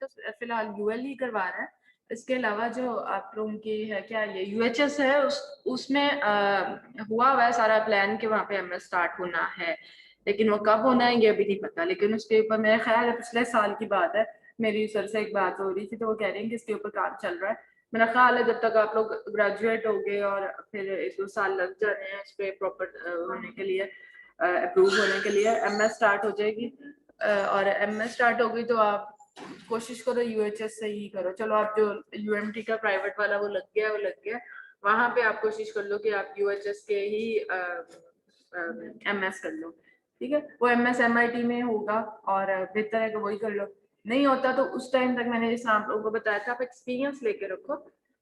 तो फिलहाल यूएल ही करवा रहे हैं। इसके अलावा जो आप लोगों की है क्या ये यूएचएस है, उसमें हुआ हुआ है सारा प्लान कि वहाँ पे एमएस स्टार्ट होना है, लेकिन वो कब होना है ये अभी नहीं पता। लेकिन उसके ऊपर मेरा ख्याल है पिछले साल की बात है, मेरी सर से एक बात हो रही थी तो वो कह रहे हैं कि इसके ऊपर काम चल रहा है। मेरा ख्याल है जब तक आप लोग ग्रेजुएट हो गए और फिर 1-2 साल लग जाने हैं इस पे प्रॉपर होने के लिए, अप्रूव होने के लिए, एमएस स्टार्ट हो जाएगी। और एमएस स्टार्ट होगी तो आप कोशिश करो यूएचएस से ही करो। चलो आप जो यूएमटी का प्राइवेट वाला वो लग गया, वो लग गया, वहां पे आप कोशिश कर लो कि आप यूएचएस के ही एमएस कर लो। ठीक है, वो एमएस एमआईटी में होगा और बेहतर है कि वही कर लो। नहीं होता तो उस टाइम तक मैंने जैसे आप लोगों को बताया था, आप एक्सपीरियंस लेके रखो।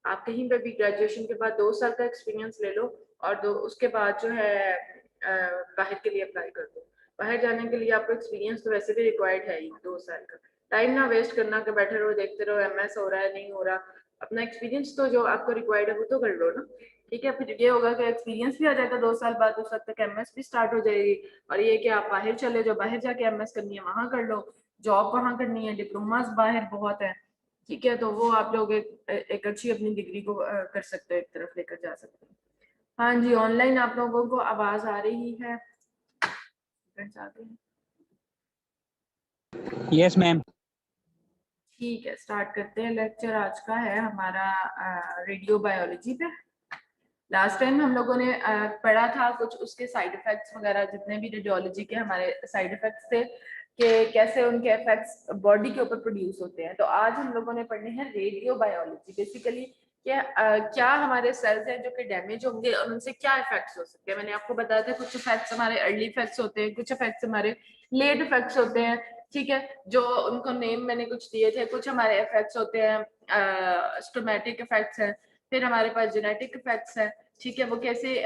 आप कहीं पे भी ग्रेजुएशन के बाद 2 साल का एक्सपीरियंस ले लो और उसके बाद जो है बाहर के लिए अप्लाई कर दो। बाहर जाने के लिए आपको एक्सपीरियंस तो वैसे भी रिक्वायर्ड है ही 2 साल का। टाइम ना वेस्ट करना कि बैठे रहो देखते रहो एमएस हो रहा है नहीं हो रहा। अपना एक्सपीरियंस तो जो आपको रिक्वायर्ड है वो तो कर लो ना। ठीक है, फिर ये होगा कि एक्सपीरियंस भी आ जाएगा 2 साल बाद, उस वक्त तक एमएस भी स्टार्ट हो जाएगी। और ये कि आप बाहर चले जाओ, बाहर जाके एमएस करनी है वहां कर लो, जॉब वहां करनी है, डिप्लोमास बाहर बहुत है। ठीक है, तो वो आप लोग एक अच्छी अपनी डिग्री को कर सकते हो, एक तरफ लेकर जा सकते हो। हाँ जी, ऑनलाइन आप लोगों को आवाज आ रही है? Yes ma'am. ठीक है, स्टार्ट करते हैं। लेक्चर आज का है हमारा रेडियो बायोलॉजी पे। लास्ट टाइम हम लोगों ने पढ़ा था कुछ उसके साइड इफेक्ट्स वगैरह, जितने भी रेडियोलॉजी के हमारे साइड इफेक्ट्स थे कि कैसे उनके इफेक्ट्स बॉडी के ऊपर प्रोड्यूस होते हैं। तो आज हम लोगों ने पढ़ने हैं रेडियो बायोलॉजी। बेसिकली क्या हमारे सेल्स हैं जो कि डैमेज होंगे और उनसे क्या इफेक्ट्स हो सकते हैं। मैंने आपको बताया था कुछ इफेक्ट्स हमारे अर्ली इफेक्ट्स होते हैं, कुछ इफेक्ट्स हमारे लेट इफेक्ट्स होते हैं। ठीक है, जो उनको नेम मैंने कुछ दिए थे। कुछ हमारे इफेक्ट्स होते हैं स्टोमेटिक इफेक्ट्स हैं, फिर हमारे पास जेनेटिक इफेक्ट्स हैं। ठीक है, वो कैसे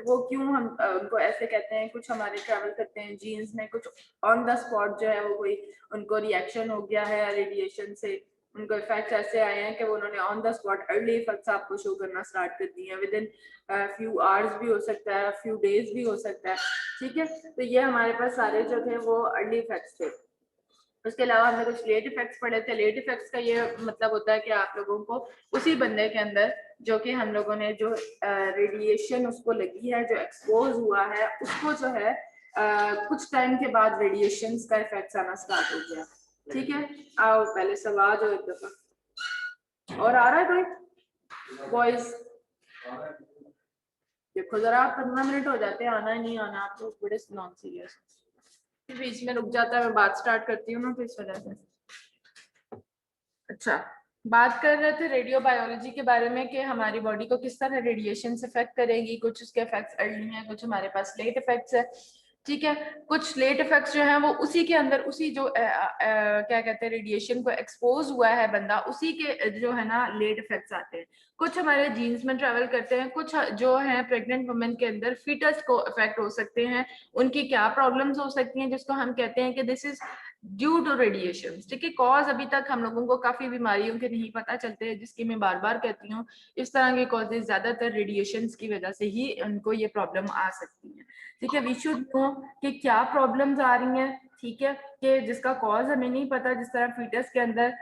वो क्यों हम उनको ऐसे कहते हैं। कुछ हमारे ट्रैवल करते हैं जीन्स में, कुछ ऑन द स्पॉट जो है वो कोई उनको रिएक्शन हो गया है रेडिएशन से, उनको इफेक्ट्स ऐसे आए हैं कि वो उन्होंने on the spot early effects आपको शो करना स्टार्ट कर दिए हैं। विद इन फ्यू आवर्स भी हो सकता है, फ्यू डेज भी हो सकता है। ठीक है, तो ये हमारे पास सारे जो थे वो अर्ली इफेक्ट्स थे। उसके अलावा हमने कुछ लेट इफेक्ट्स पढ़े थे। लेट इफेक्ट्स का ये मतलब होता है कि आप लोगों को उसी बंदे के अंदर जो कि हम लोगों ने जो रेडिएशन उसको लगी है, जो एक्सपोज हुआ है, उसको जो है कुछ टाइम के बाद रेडिएशन का इफेक्ट आना स्टार्ट हो गया। ठीक है, आओ पहले सवाल जो एक दफा और आ रहा है कोई बॉयज? देखो जरा, 15 मिनट हो जाते हैं, आना ही नहीं आना, आप लोग बड़े नॉन सीरियस। बीच में रुक जाता है, मैं बात स्टार्ट करती हूँ ना, तो इस वजह से। अच्छा, बात कर रहे थे रेडियो बायोलॉजी के बारे में कि हमारी बॉडी को किस तरह रेडिएशन इफेक्ट करेगी। कुछ उसके इफेक्ट्स अर्ली हैं, कुछ हमारे पास लेट इफेक्ट्स है। ठीक है, कुछ लेट इफेक्ट्स जो हैं वो उसी के अंदर, उसी जो क्या कहते हैं रेडिएशन को एक्सपोज हुआ है बंदा, उसी के जो है ना लेट इफेक्ट्स आते हैं। कुछ हमारे जीन्स में ट्रेवल करते हैं, कुछ जो है प्रेग्नेंट वुमेन के अंदर फीटस को इफेक्ट हो सकते हैं। उनकी क्या प्रॉब्लम्स हो सकती हैं जिसको हम कहते हैं कि this is due to radiation. ठीक है, कॉज अभी तक हम लोगों को काफी बीमारियों के नहीं पता चलते, जिसकी मैं बार बार कहती हूँ इस तरह के कॉजेज ज्यादातर रेडिएशन की वजह से ही उनको ये प्रॉब्लम आ सकती है। ठीक है, वी शुड नो कि क्या प्रॉब्लम्स आ रही हैं। ठीक है, कि जिसका कॉज हमें नहीं पता, जिस तरह फीटस के अंदर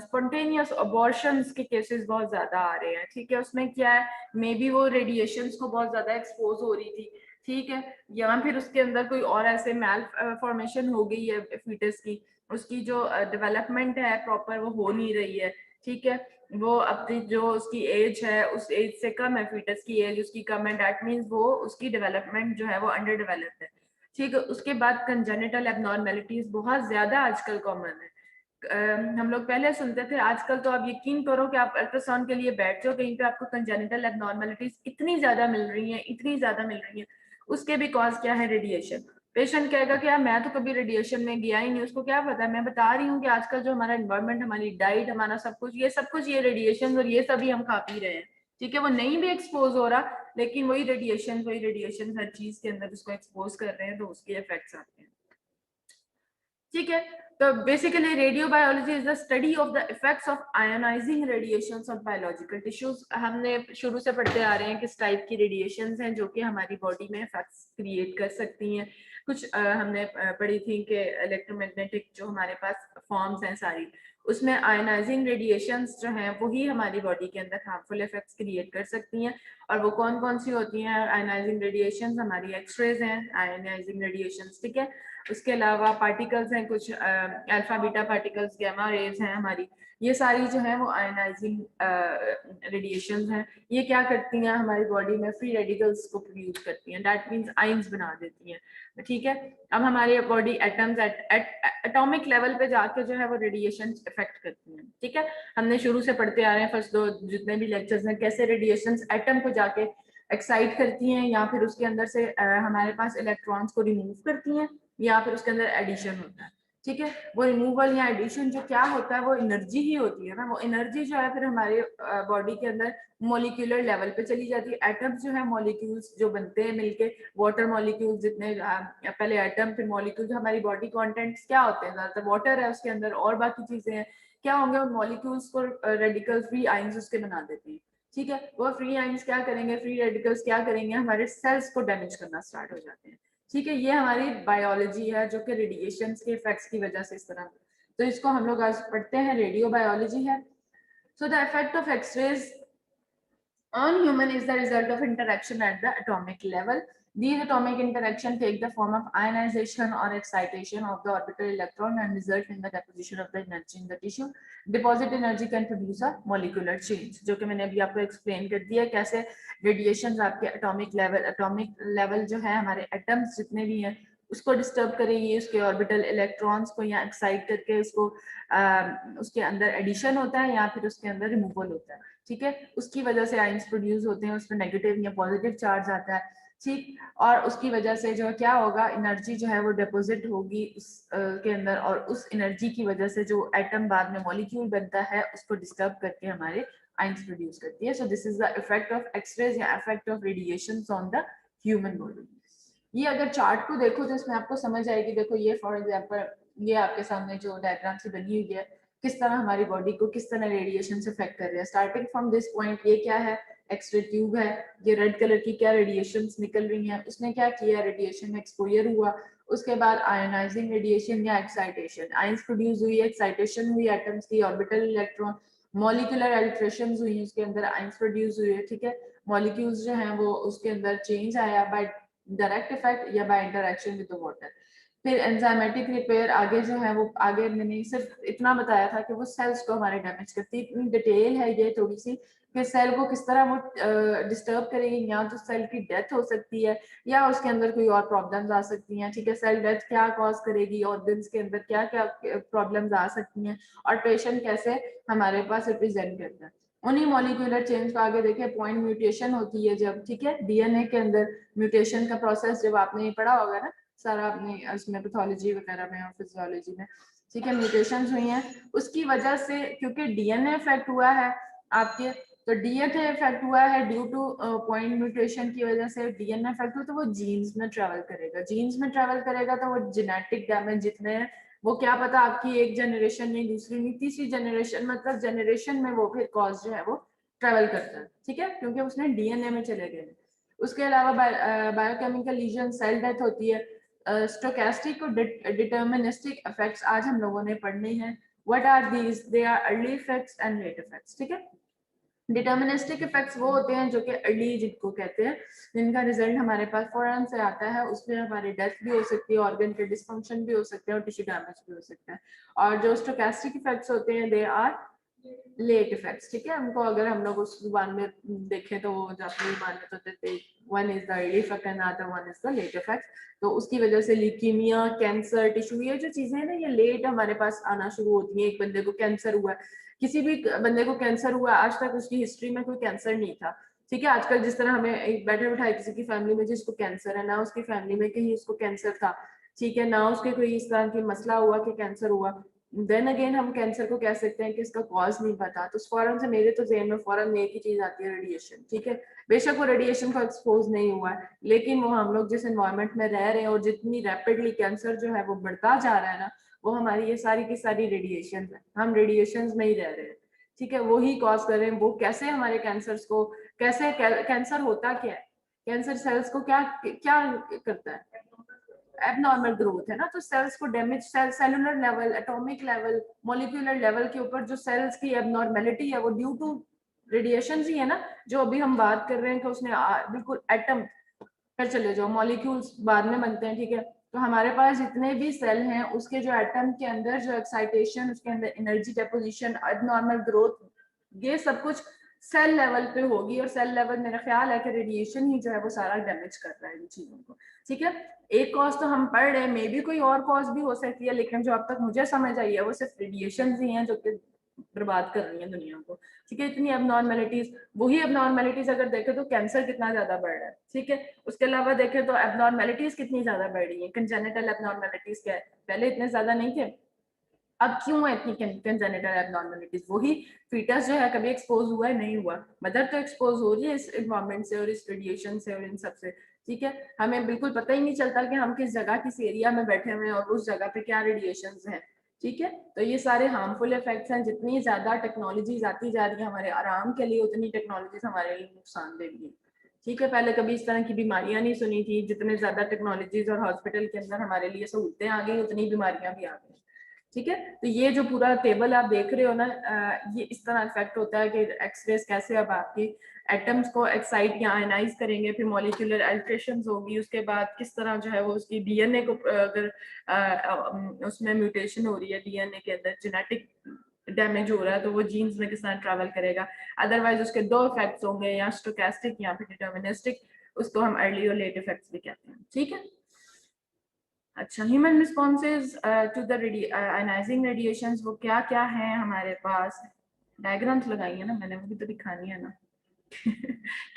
स्पॉन्टेनियस अबॉर्शंस के केसेस बहुत ज्यादा आ रहे हैं। ठीक है, उसमें क्या है, मे बी वो रेडिएशन को बहुत ज्यादा एक्सपोज हो रही थी। ठीक है, या फिर उसके अंदर कोई और ऐसे मैल फॉर्मेशन हो गई है फीटस की, उसकी जो डेवलपमेंट है प्रॉपर वो हो नहीं रही है। ठीक है, वो अपनी जो उसकी एज है उस एज से कम है, फीटस की एज उसकी कम है, दैट मीन्स वो उसकी डेवलपमेंट जो है वो अंडर डेवलप्ड है। ठीक है, उसके बाद कंजेनिटल एबनॉर्मेलिटीज बहुत ज्यादा आजकल कॉमन है। हम लोग पहले सुनते थे, आजकल तो आप यकीन करो कि आप अल्ट्रासाउंड के लिए बैठ जाओ कहीं पे, आपको कंजेनिटल एबनॉर्मेलिटीज इतनी ज्यादा मिल रही हैं, इतनी ज्यादा मिल रही हैं। उसके भी कॉज क्या है, रेडिएशन। पेशेंट कहेगा कि यार मैं तो कभी रेडिएशन में गया ही नहीं, उसको क्या पता है। मैं बता रही हूँ कि आजकल जो हमारा एनवायरमेंट, हमारी डाइट, हमारा सब कुछ ये रेडिएशन और ये सभी हम खा पी रहे हैं। ठीक है, वो नहीं भी एक्सपोज हो रहा, लेकिन वही रेडिएशन हर चीज के अंदर उसको एक्सपोज कर रहे हैं, तो उसके इफेक्ट्स आते हैं। ठीक है, तो basically radio biology is the study of the effects of ionizing radiations on biological tissues. हमने शुरू से पढ़ते आ रहे हैं किस टाइप की रेडिएशंस हैं जो कि हमारी बॉडी में इफेक्ट्स क्रिएट कर सकती हैं। कुछ हमने पढ़ी थी कि इलेक्ट्रोमैग्नेटिक जो हमारे पास फॉर्म्स हैं सारी, उसमें आयोनाइजिंग रेडिएशंस जो हैं वही हमारी बॉडी के अंदर हार्मफुल इफेक्ट्स क्रिएट कर सकती हैं। और वो कौन कौन सी होती हैं आयोनाइजिंग रेडिएशंस? हमारी एक्सरेज हैं आयोनाइजिंग रेडिएशंस, ठीक है। उसके अलावा पार्टिकल्स हैं कुछ alpha beta particles, gamma rays हैं हमारी, ये सारी जो है वो आयनाइजिंग रेडिएशंस हैं। ये क्या करती हैं हमारी बॉडी में? फ्री रेडिकल्स को प्रोड्यूस करती हैं, दैट मींस आयंस बना देती हैं, ठीक है। अब हमारी बॉडी एटम्स एटॉमिक लेवल पे जाके जो है वो रेडिएशन इफेक्ट करती हैं, ठीक है। हमने शुरू से पढ़ते आ रहे हैं फर्स्ट दो जितने भी लेक्चर्स हैं कैसे रेडिएशंस एटम को जाके एक्साइट करती हैं या फिर उसके अंदर से हमारे पास इलेक्ट्रॉन्स को रिमूव करती हैं या फिर उसके अंदर एडिशन होता है, ठीक है। वो रिमूवल या एडिशन जो क्या होता है वो एनर्जी ही होती है ना। वो एनर्जी जो है फिर हमारे बॉडी के अंदर मॉलिक्यूलर लेवल पे चली जाती है। एटम्स जो है मॉलिक्यूल्स जो बनते हैं मिलके, वाटर मॉलिक्यूल्स जितने पहले एटम फिर मॉलिक्यूल्स, हमारी बॉडी कंटेंट्स क्या होते हैं? ज्यादातर वाटर है उसके अंदर और बाकी चीजें हैं, क्या होंगे उन मॉलिक्यूल्स को रेडिकल फ्री आयंस उसके बना देते हैं, ठीक है। वो फ्री आयंस क्या करेंगे, फ्री रेडिकल्स क्या करेंगे, हमारे सेल्स को डैमेज करना स्टार्ट हो जाते हैं, ठीक है। ये हमारी बायोलॉजी है जो कि रेडिएशन के इफेक्ट्स की वजह से इस तरह, तो इसको हम लोग आज पढ़ते हैं, रेडियो बायोलॉजी है। So the effect of X rays on human is the result of interaction at the atomic level. These atomic interaction take the form of ionization or excitation of the orbital electron and result in the deposition of the energy in the tissue. Deposit energy can produce a molecular change, जो कि मैंने अभी आपको explain कर दिया कैसे radiations आपके atomic level जो है हमारे atoms जितने भी हैं उसको डिस्टर्ब करेगी, उसके ऑर्बिटल इलेक्ट्रॉन्स को या एक्साइट करके उसको उसके अंदर एडिशन होता है या फिर उसके अंदर रिमूवल होता है, ठीक है। उसकी वजह से आयंस प्रोड्यूस होते हैं, उसमें नेगेटिव या पॉजिटिव चार्ज आता है, ठीक। और उसकी वजह से जो क्या होगा, एनर्जी जो है वो डिपॉजिट होगी उस के अंदर, और उस एनर्जी की वजह से जो एटम बाद में मॉलिक्यूल बनता है उसको डिस्टर्ब करके हमारे आयंस प्रोड्यूस करती है। So this is the effect of x-rays या effect of radiations on the human body. ये अगर चार्ट को देखो तो इसमें आपको समझ आएगी। देखो ये फॉर एग्जांपल ये आपके सामने जो डायग्राम से बनी हुई है, किस तरह हमारी बॉडी को किस तरह रेडिएशन से अफेक्ट कर रहे हैं। स्टार्टिंग फ्रॉम दिस पॉइंट, ये क्या है, एक्सरे ट्यूब है, ये रेड कलर की क्या रेडिएशंस निकल रही हैं, उसने क्या किया, रेडिएशन में एक्सपोजर हुआ, उसके बाद आयोनाइजिंग रेडिएशन या एक्साइटेशन, आयंस प्रोड्यूस हुई, एक्साइटेशन हुई एटम्स की, ऑर्बिटल इलेक्ट्रॉन, मॉलिक्यूलर अल्ट्रेशंस हुई, उसके अंदर आयंस प्रोड्यूस हुए, ठीक है। मॉलिक्यूल्स जो हैं वो उसके अंदर चेंज आया बाय डायरेक्ट इफेक्ट या by interaction with the water. फिर एंजाइमेटिक रिपेयर आगे जो है वो आगे मैंने सिर्फ इतना बताया था कि वो सेल्स को हमारे डैमेज करती है। इतनी डिटेल है ये थोड़ी सी कि सेल को किस तरह वो डिस्टर्ब करेगी, या तो सेल की डेथ हो सकती है या उसके अंदर कोई और प्रॉब्लम्स आ सकती हैं, ठीक है। सेल डेथ क्या कॉज करेगी, ऑर्गन्स के अंदर क्या क्या प्रॉब्लम्स आ सकती हैं, और पेशेंट कैसे हमारे पास रिप्रेजेंट करता है। उन्हीं मॉलिक्यूलर चेंज को आगे देखें, पॉइंट म्यूटेशन होती है जब, ठीक है, डीएनए के अंदर म्यूटेशन का प्रोसेस जब आपने ये पढ़ा होगा ना सारा अपनी उसमें पैथोलॉजी वगैरह में और फिजियोलॉजी में, ठीक है। म्यूटेशंस हुई हैं उसकी वजह से, क्योंकि डीएनए इफेक्ट हुआ है आपके, तो डीएनए इफेक्ट हुआ है ड्यू टू पॉइंट म्यूटेशन की वजह से डीएनए इफेक्ट हुआ, तो वो जीन्स में ट्रेवल करेगा, जीन्स में ट्रेवल करेगा तो वो जेनेटिक डैमेज जितने हैं वो क्या पता आपकी एक जनरेशन नहीं, दूसरी नहीं, तीसरी जनरेशन, मतलब जनरेशन में वो फिर कॉज जो है वो ट्रेवल करता है, ठीक है, क्योंकि उसने डीएनए में चले गए। उसके अलावा बायोकेमिकल लीजन, सेल डेथ होती है। स्टोकेस्टिक और डिटर्मिनिस्टिक इफेक्ट्स आज हम लोगों ने पढ़ने हैं। What are these? They are early effects and late effects, ठीक है। डिटर्मिनिस्टिक इफेक्ट्स वो होते हैं जो कि अर्ली जिनको कहते हैं, जिनका रिजल्ट हमारे पास फौरन से आता है, उसमें हमारी डेथ भी हो सकती है, ऑर्गन के डिसफंक्शन भी हो सकते हैं और टिश्यू डैमेज भी हो सकता है। और जो स्टोकेस्टिक इफेक्ट्स होते हैं दे आर लेट इफेक्ट्स, ठीक है। उनको अगर हम लोग उस जुबान में देखें तो वो अपनी जुबान में तो देते, one is the early effect and other one is the late effect. तो उसकी वजह से लीकीमिया, कैंसर, टिश्यू, ये जो चीजें हैं ना ये लेट हमारे पास आना शुरू होती हैं। एक बंदे को कैंसर हुआ, किसी भी बंदे को कैंसर हुआ, आज तक उसकी हिस्ट्री में कोई कैंसर नहीं था, ठीक है। आजकल जिस तरह हमें एक बैठे बिठाए किसी की फैमिली में जिसको कैंसर है, ना उसकी फैमिली में कहीं उसको कैंसर था, ठीक है, ना उसके कोई इस तरह की मसला हुआ कि कैंसर हुआ, देन अगेन हम कैंसर को कह सकते हैं कि इसका कॉज नहीं पता, तो फौरन से मेरे तो ज़हन में फौरन एक ही चीज आती है, रेडिएशन, ठीक है। बेशक वो रेडिएशन को एक्सपोज नहीं हुआ है, लेकिन वो हम लोग जिस एनवायरमेंट में रह रहे हैं और जितनी रैपिडली कैंसर जो है वो बढ़ता जा रहा है ना, वो हमारी ये सारी की सारी रेडिएशन है, हम रेडिएशन में ही रह रहे हैं, ठीक है, वो ही कॉज कर रहे हैं। वो कैसे हमारे कैंसर्स को, कैसे कैंसर होता क्या है, कैंसर सेल्स को क्या क्या करता है, एबनॉर्मल ग्रोथ है ना, तो सेल्स को damage, cellular level, atomic level, molecular level के ऊपर जो सेल्स की एबनॉर्मेलिटी है वो ड्यू टू रेडिएशन ही है ना। जो अभी हम बात कर रहे हैं कि उसने बिल्कुल एटम, फिर चले जाओ मॉलिक्यूल्स बाद में बनते हैं, ठीक है, तो हमारे पास जितने भी सेल हैं उसके जो एटम के अंदर जो एक्साइटेशन, उसके अंदर एनर्जी डेपोजिशन, एबनॉर्मल ग्रोथ, ये सब कुछ सेल लेवल पे होगी। और सेल लेवल मेरा ख्याल है कि रेडिएशन ही जो है वो सारा डैमेज कर रहा है इन चीजों को, ठीक है। एक कॉज तो हम पढ़ रहे हैं, मे बी कोई और कॉज भी हो सकती है, लेकिन जो अब तक मुझे समझ आई है वो सिर्फ रेडिएशन ही हैं जो कि बर्बाद कर रही है दुनिया को, ठीक है। इतनी एबनॉर्मेलिटीज, वही एबनॉर्मेलिटीज अगर देखें तो कैंसर कितना ज्यादा बढ़ रहा है, ठीक है। उसके अलावा देखें तो एबनॉर्मेलिटीज कितनी ज्यादा बढ़ रही है, कंजेनिटल एबनॉर्मेलिटीज क्या है, पहले इतने ज्यादा नहीं थे, अब क्यों है इतनी कंजेनिटल एबनॉर्मेलिटीज, वही फीटस जो है कभी एक्सपोज हुआ है, नहीं हुआ, मदर तो एक्सपोज हो रही है इस इन्वायरमेंट से और इस रेडिएशन से और इन सब से, ठीक है। हमें बिल्कुल पता ही नहीं चलता कि हम किस जगह, किस एरिया में बैठे हुए हैं और उस जगह पे क्या रेडिएशन है, ठीक है। तो ये सारे हार्मफुल इफेक्ट्स हैं। जितनी ज्यादा टेक्नोलॉजीज आती जा रही है हमारे आराम के लिए, उतनी टेक्नोलॉजीज हमारे लिए नुकसानदेह भी है, ठीक है। पहले कभी इस तरह की बीमारियां नहीं सुनी थी, जितने ज्यादा टेक्नोलॉजीज और हॉस्पिटल के अंदर हमारे लिए सहूलतें आ गई, उतनी बीमारियां भी आ गई, ठीक है। तो ये जो पूरा टेबल आप देख रहे हो ना, ये इस तरह इफेक्ट होता है कि एक्सरेज कैसे अब आपकी एटम्स को एक्साइट या आयनाइज करेंगे, फिर मॉलिक्यूलर अल्ट्रेशंस होगी, उसके बाद किस तरह जो है वो उसकी डीएनए को अगर उसमें म्यूटेशन हो रही है, डीएनए के अंदर जेनेटिक डैमेज हो रहा है तो वो जीन्स में किस तरह ट्रैवल करेगा। अदरवाइज उसके दो इफेक्ट्स होंगे, या स्टोकेस्टिक या फिर डिटर्मिनिस्टिक, उसको हम अर्ली और लेट इफेक्ट्स भी कहते हैं, ठीक है। अच्छा, human responses to the ionizing radiations वो क्या क्या है हमारे पास, डायग्राम्स लगाई है ना मैंने, वो भी तो दिखानी है ना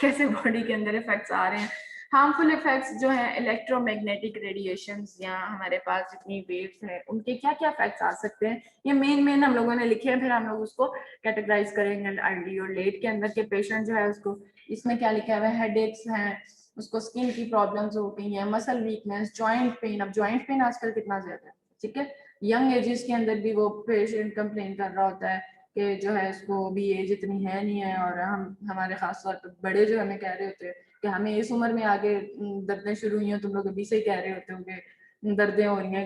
कैसे बॉडी के अंदर इफेक्ट्स आ रहे हैं। हार्मफुल इफेक्ट्स जो है इलेक्ट्रोमैग्नेटिक रेडिएशंस, या हमारे पास जितनी वेव्स हैं उनके क्या क्या इफेक्ट्स आ सकते हैं, ये मेन मेन हम लोगों ने लिखे हैं, फिर हम लोग उसको कैटेगराइज करेंगे अर्ली और लेट के अंदर के पेशेंट जो है उसको। इसमें क्या लिखा हुआ है, हेडेक्स हैं, उसको स्किन की प्रॉब्लम्स हो गई हैं, मसल वीकनेस, जॉइंट पेन, अब जॉइंट पेन आजकल कितना ज्यादा है, ठीक है। यंग एजेस के अंदर भी वो पेशेंट कंप्लेन कर रहा होता है कि जो है इसको भी एज इतनी है नहीं है, और हम हमारे खास तौर पर बड़े जो हमें कह रहे होते हैं कि हमें इस उम्र में आगे दर्दें शुरू हुई हैं, तुम लोग अभी से ही कह रहे होते हो कि दर्दें हो रही हैं,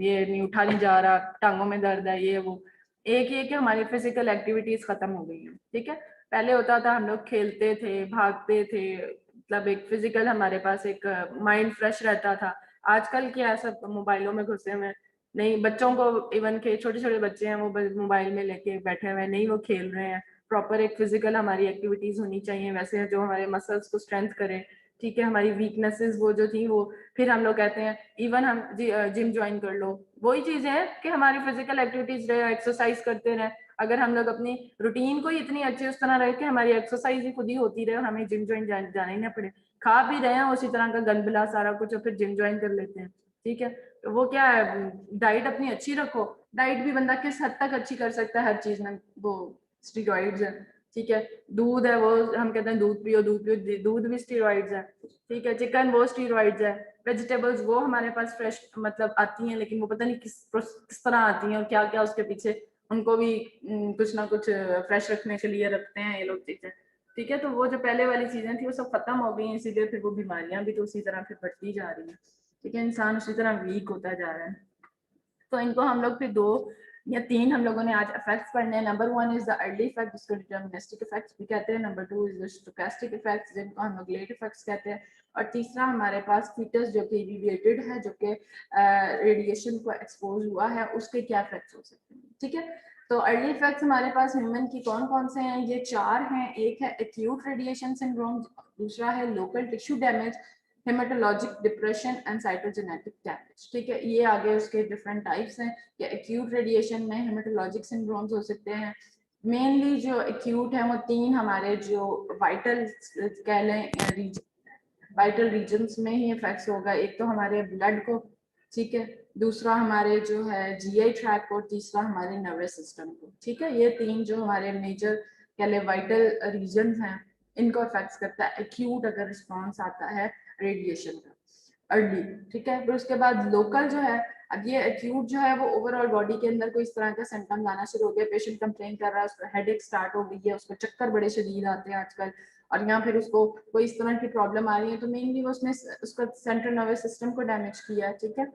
ये नहीं उठा नहीं जा रहा, टांगों में दर्द है, ये वो। एक ये कि हमारी फिजिकल एक्टिविटीज खत्म हो गई हैं, ठीक है। पहले होता था हम लोग खेलते थे, भागते थे, मतलब एक फिजिकल हमारे पास एक माइंड फ्रेश रहता था। आजकल क्या है, सब मोबाइलों में घुसे हुए हैं, नहीं बच्चों को, इवन के छोटे छोटे बच्चे हैं वो मोबाइल में लेके बैठे हुए हैं, नहीं वो खेल रहे हैं। प्रॉपर एक फिजिकल हमारी एक्टिविटीज होनी चाहिए वैसे जो हमारे मसल्स को स्ट्रेंथ करे, ठीक है। हमारी वीकनेसेस वो जो थी वो, फिर हम लोग कहते हैं इवन हम जिम ज्वाइन कर लो, वही चीजें हैं कि हमारी फिजिकल एक्टिविटीज रहे, एक्सरसाइज करते रहे। अगर हम लोग अपनी रूटीन को ही इतनी अच्छी उस तरह रहे कि हमारी एक्सरसाइज ही खुद ही होती रहे और हमें जिम ज्वाइन जाना ही ना पड़े, खा भी रहे हैं उसी तरह का गंदबला सारा कुछ और फिर जिम ज्वाइन कर लेते हैं, ठीक है। तो वो क्या है, डाइट अपनी अच्छी रखो। डाइट भी बंदा किस हद तक अच्छी कर सकता है, हर चीज में वो स्टीरॉइड्स है, ठीक है। दूध है, वो हम कहते हैं दूध पियो दूध पियो, दूध भी स्टीरॉइड्स है, ठीक है। चिकन वो स्टीरॉइड्स है। वेजिटेबल्स वो हमारे पास फ्रेश मतलब आती हैं, लेकिन वो पता नहीं किस तरह आती हैं और क्या क्या उसके पीछे, उनको भी कुछ ना कुछ फ्रेश रखने के लिए रखते हैं ये लोग चीजें, ठीक है। तो वो जो पहले वाली चीजें थी वो सब खत्म हो गई हैं, इसीलिए फिर वो बीमारियां भी तो उसी तरह फिर बढ़ती जा रही हैं, ठीक है। इंसान उसी तरह वीक होता जा रहा है। तो इनको हम लोग फिर दो या तीन हम लोगों ने आज इफेक्ट्स पढ़ने हैं। Number 1 is the early effect, जिसको डिटर्मिनिस्टिक इफेक्ट्स भी कहते हैं। Number 2 is the stochastic effects, जिनको हम लोग लेट इफेक्ट्स कहते हैं। और तीसरा हमारे पास फीटस जो कि इरिडिएटेड है, जो कि रेडिएशन को एक्सपोज हुआ है, उसके क्या इफेक्ट्स हो सकते हैं, ठीक है। तो अर्ली इफेक्ट्स हमारे पास ह्यूमन की कौन कौन से हैं, ये 4 हैं। एक है एक्यूट रेडिएशन सिंड्रोम, दूसरा है local tissue damage, haematologic depression and cytogenetic damage, ठीक है। ये आगे उसके डिफरेंट टाइप्स हैं कि एक्यूट रेडिएशन में हेमेटोलॉजिक सिंड्रोम्स हो सकते हैं। मेनली जो एक्यूट है वो 3 हमारे जो वाइटल कह लें रीजन, वाइटल रीजन्स में ही इफेक्ट्स होगा। एक तो हमारे ब्लड को, ठीक है, दूसरा हमारे जो है जीआई ट्रैक को, तीसरा हमारे नर्वस सिस्टम को, ठीक है। ये 3 जो हमारे मेजर कह लें वाइटल रीजन्स हैं, इनको इफेक्ट्स करता है एक्यूट अगर रिस्पॉन्स आता है रेडिएशन का, अर्ली, ठीक है। फिर उसके बाद लोकल जो है अब ये एक्यूट जो है वो ओवरऑल बॉडी के अंदर कोई इस तरह का सिम्टम्स आना शुरू हो गया, पेशेंट कंप्लेन कर रहा है, उसको हेडेक स्टार्ट हो गई है, उसको चक्कर बड़े शदीद आते हैं आजकल, और यहाँ फिर उसको कोई इस तरह की प्रॉब्लम आ रही है, तो मेनली वो उसने उसका सेंट्रल नर्वस सिस्टम को डैमेज किया है, ठीक है।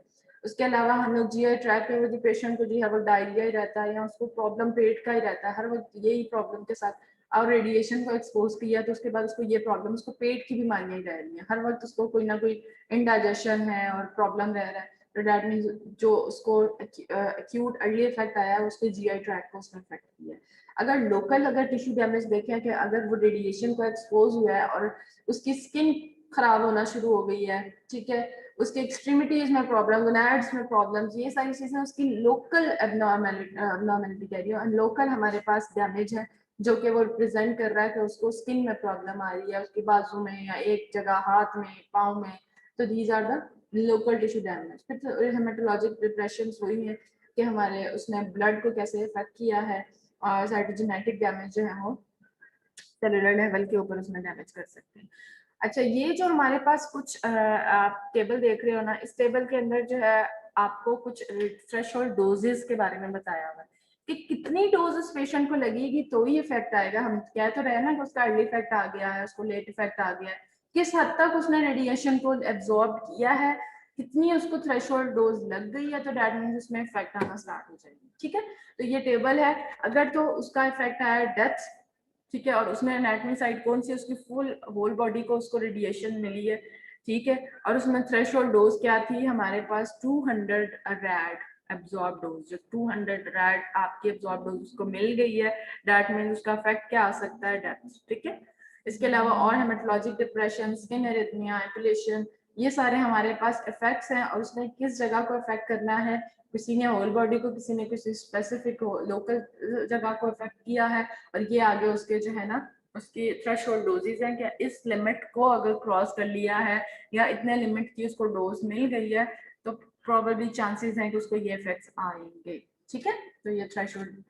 उसके अलावा हम लोग जीआई ट्रैक पे वो पेशेंट को जो हर वक्त डायरिया ही रहता है या उसको प्रॉब्लम पेट का ही रहता है, हर वक्त यही प्रॉब्लम के साथ और रेडिएशन को एक्सपोज किया, तो उसके बाद उसको ये प्रॉब्लम, उसको पेट की बीमारियां ही रह रही हैं, हर वक्त उसको कोई ना कोई इंडाइजेशन है और प्रॉब्लम रह रहा है, तो दैट मीन्स जो उसको एक्यूट अर्ली इफेक्ट आया है उसके जीआई ट्रैक को उसने इफेक्ट किया है। अगर लोकल अगर टिश्यू डैमेज देखें कि अगर वो रेडिएशन को एक्सपोज हुआ है और उसकी स्किन खराब होना शुरू हो गई है, ठीक है, उसके एक्सट्रीमिटीज में प्रॉब्लम, गोनैड्स में प्रॉब्लम्स, ये सारी चीजें उसकी लोकल एबनॉर्मेलिटी कह रही हूँ, लोकल हमारे पास डैमेज है जो कि वो रिप्रेजेंट कर रहा है कि उसको स्किन में प्रॉब्लम आ रही है, उसके बाजू में या एक जगह हाथ में पाँव में, तो these are the local tissue damage. फिर हेमेटोलॉजिक डिप्रेशन वही है कि हमारे उसने ब्लड को कैसे इफेक्ट किया है, और साइटोजेनेटिक डैमेज जो है वो सेलुलर लेवल के ऊपर उसमें डैमेज कर सकते हैं। अच्छा, ये जो हमारे पास कुछ आप टेबल देख रहे हो ना, इस टेबल के अंदर जो है आपको कुछ थ्रेशोल्ड डोजेस के बारे में बताया हुआ है कि कितनी डोजेस पेशेंट को लगेगी तो ही इफेक्ट आएगा। हम कह तो रहे हैं ना कि उसका अर्ली इफेक्ट आ गया है, उसको लेट इफेक्ट आ गया है, किस हद तक उसने रेडिएशन को एब्जॉर्ब किया है, कितनी उसको थ्रेशोल्ड डोज लग गई है, तो दैट मींस उसमें इफेक्ट आना स्टार्ट हो जाएगी, ठीक है। तो ये टेबल है, अगर तो उसका इफेक्ट आया डेथ, ठीक है, और उसमें एनाटॉमी साइड कौन सी, उसकी फुल होल बॉडी को उसको रेडिएशन मिली है, ठीक है, और उसमें थ्रेशोल्ड डोज क्या थी हमारे पास 200 रैड एब्जॉर्ब डोज, जो 200 रैड आपकी एब्जॉर्ब डोज उसको मिल गई है, दैट मीन उसका इफेक्ट क्या आ सकता है, डेथ, ठीक है। इसके अलावा और हेमेटोलॉजिक डिप्रेशन, स्किन एरिथमिया, एपिलेशन, ये सारे हमारे पास इफेक्ट्स हैं, और उसने किस जगह को इफेक्ट करना है, किसी ने होल बॉडी को, किसी ने किसी स्पेसिफिक लोकल जगह को इफेक्ट किया है, और ये आगे उसके जो है ना उसकी थ्रेशोल्ड डोजेज हैं कि इस लिमिट को अगर क्रॉस कर लिया है या इतने लिमिट की उसको डोज मिल गई है तो प्रोबेबली चांसेस हैं कि उसको ये इफेक्ट्स आएंगे, ठीक है। तो ये थ्रेशोल्ड।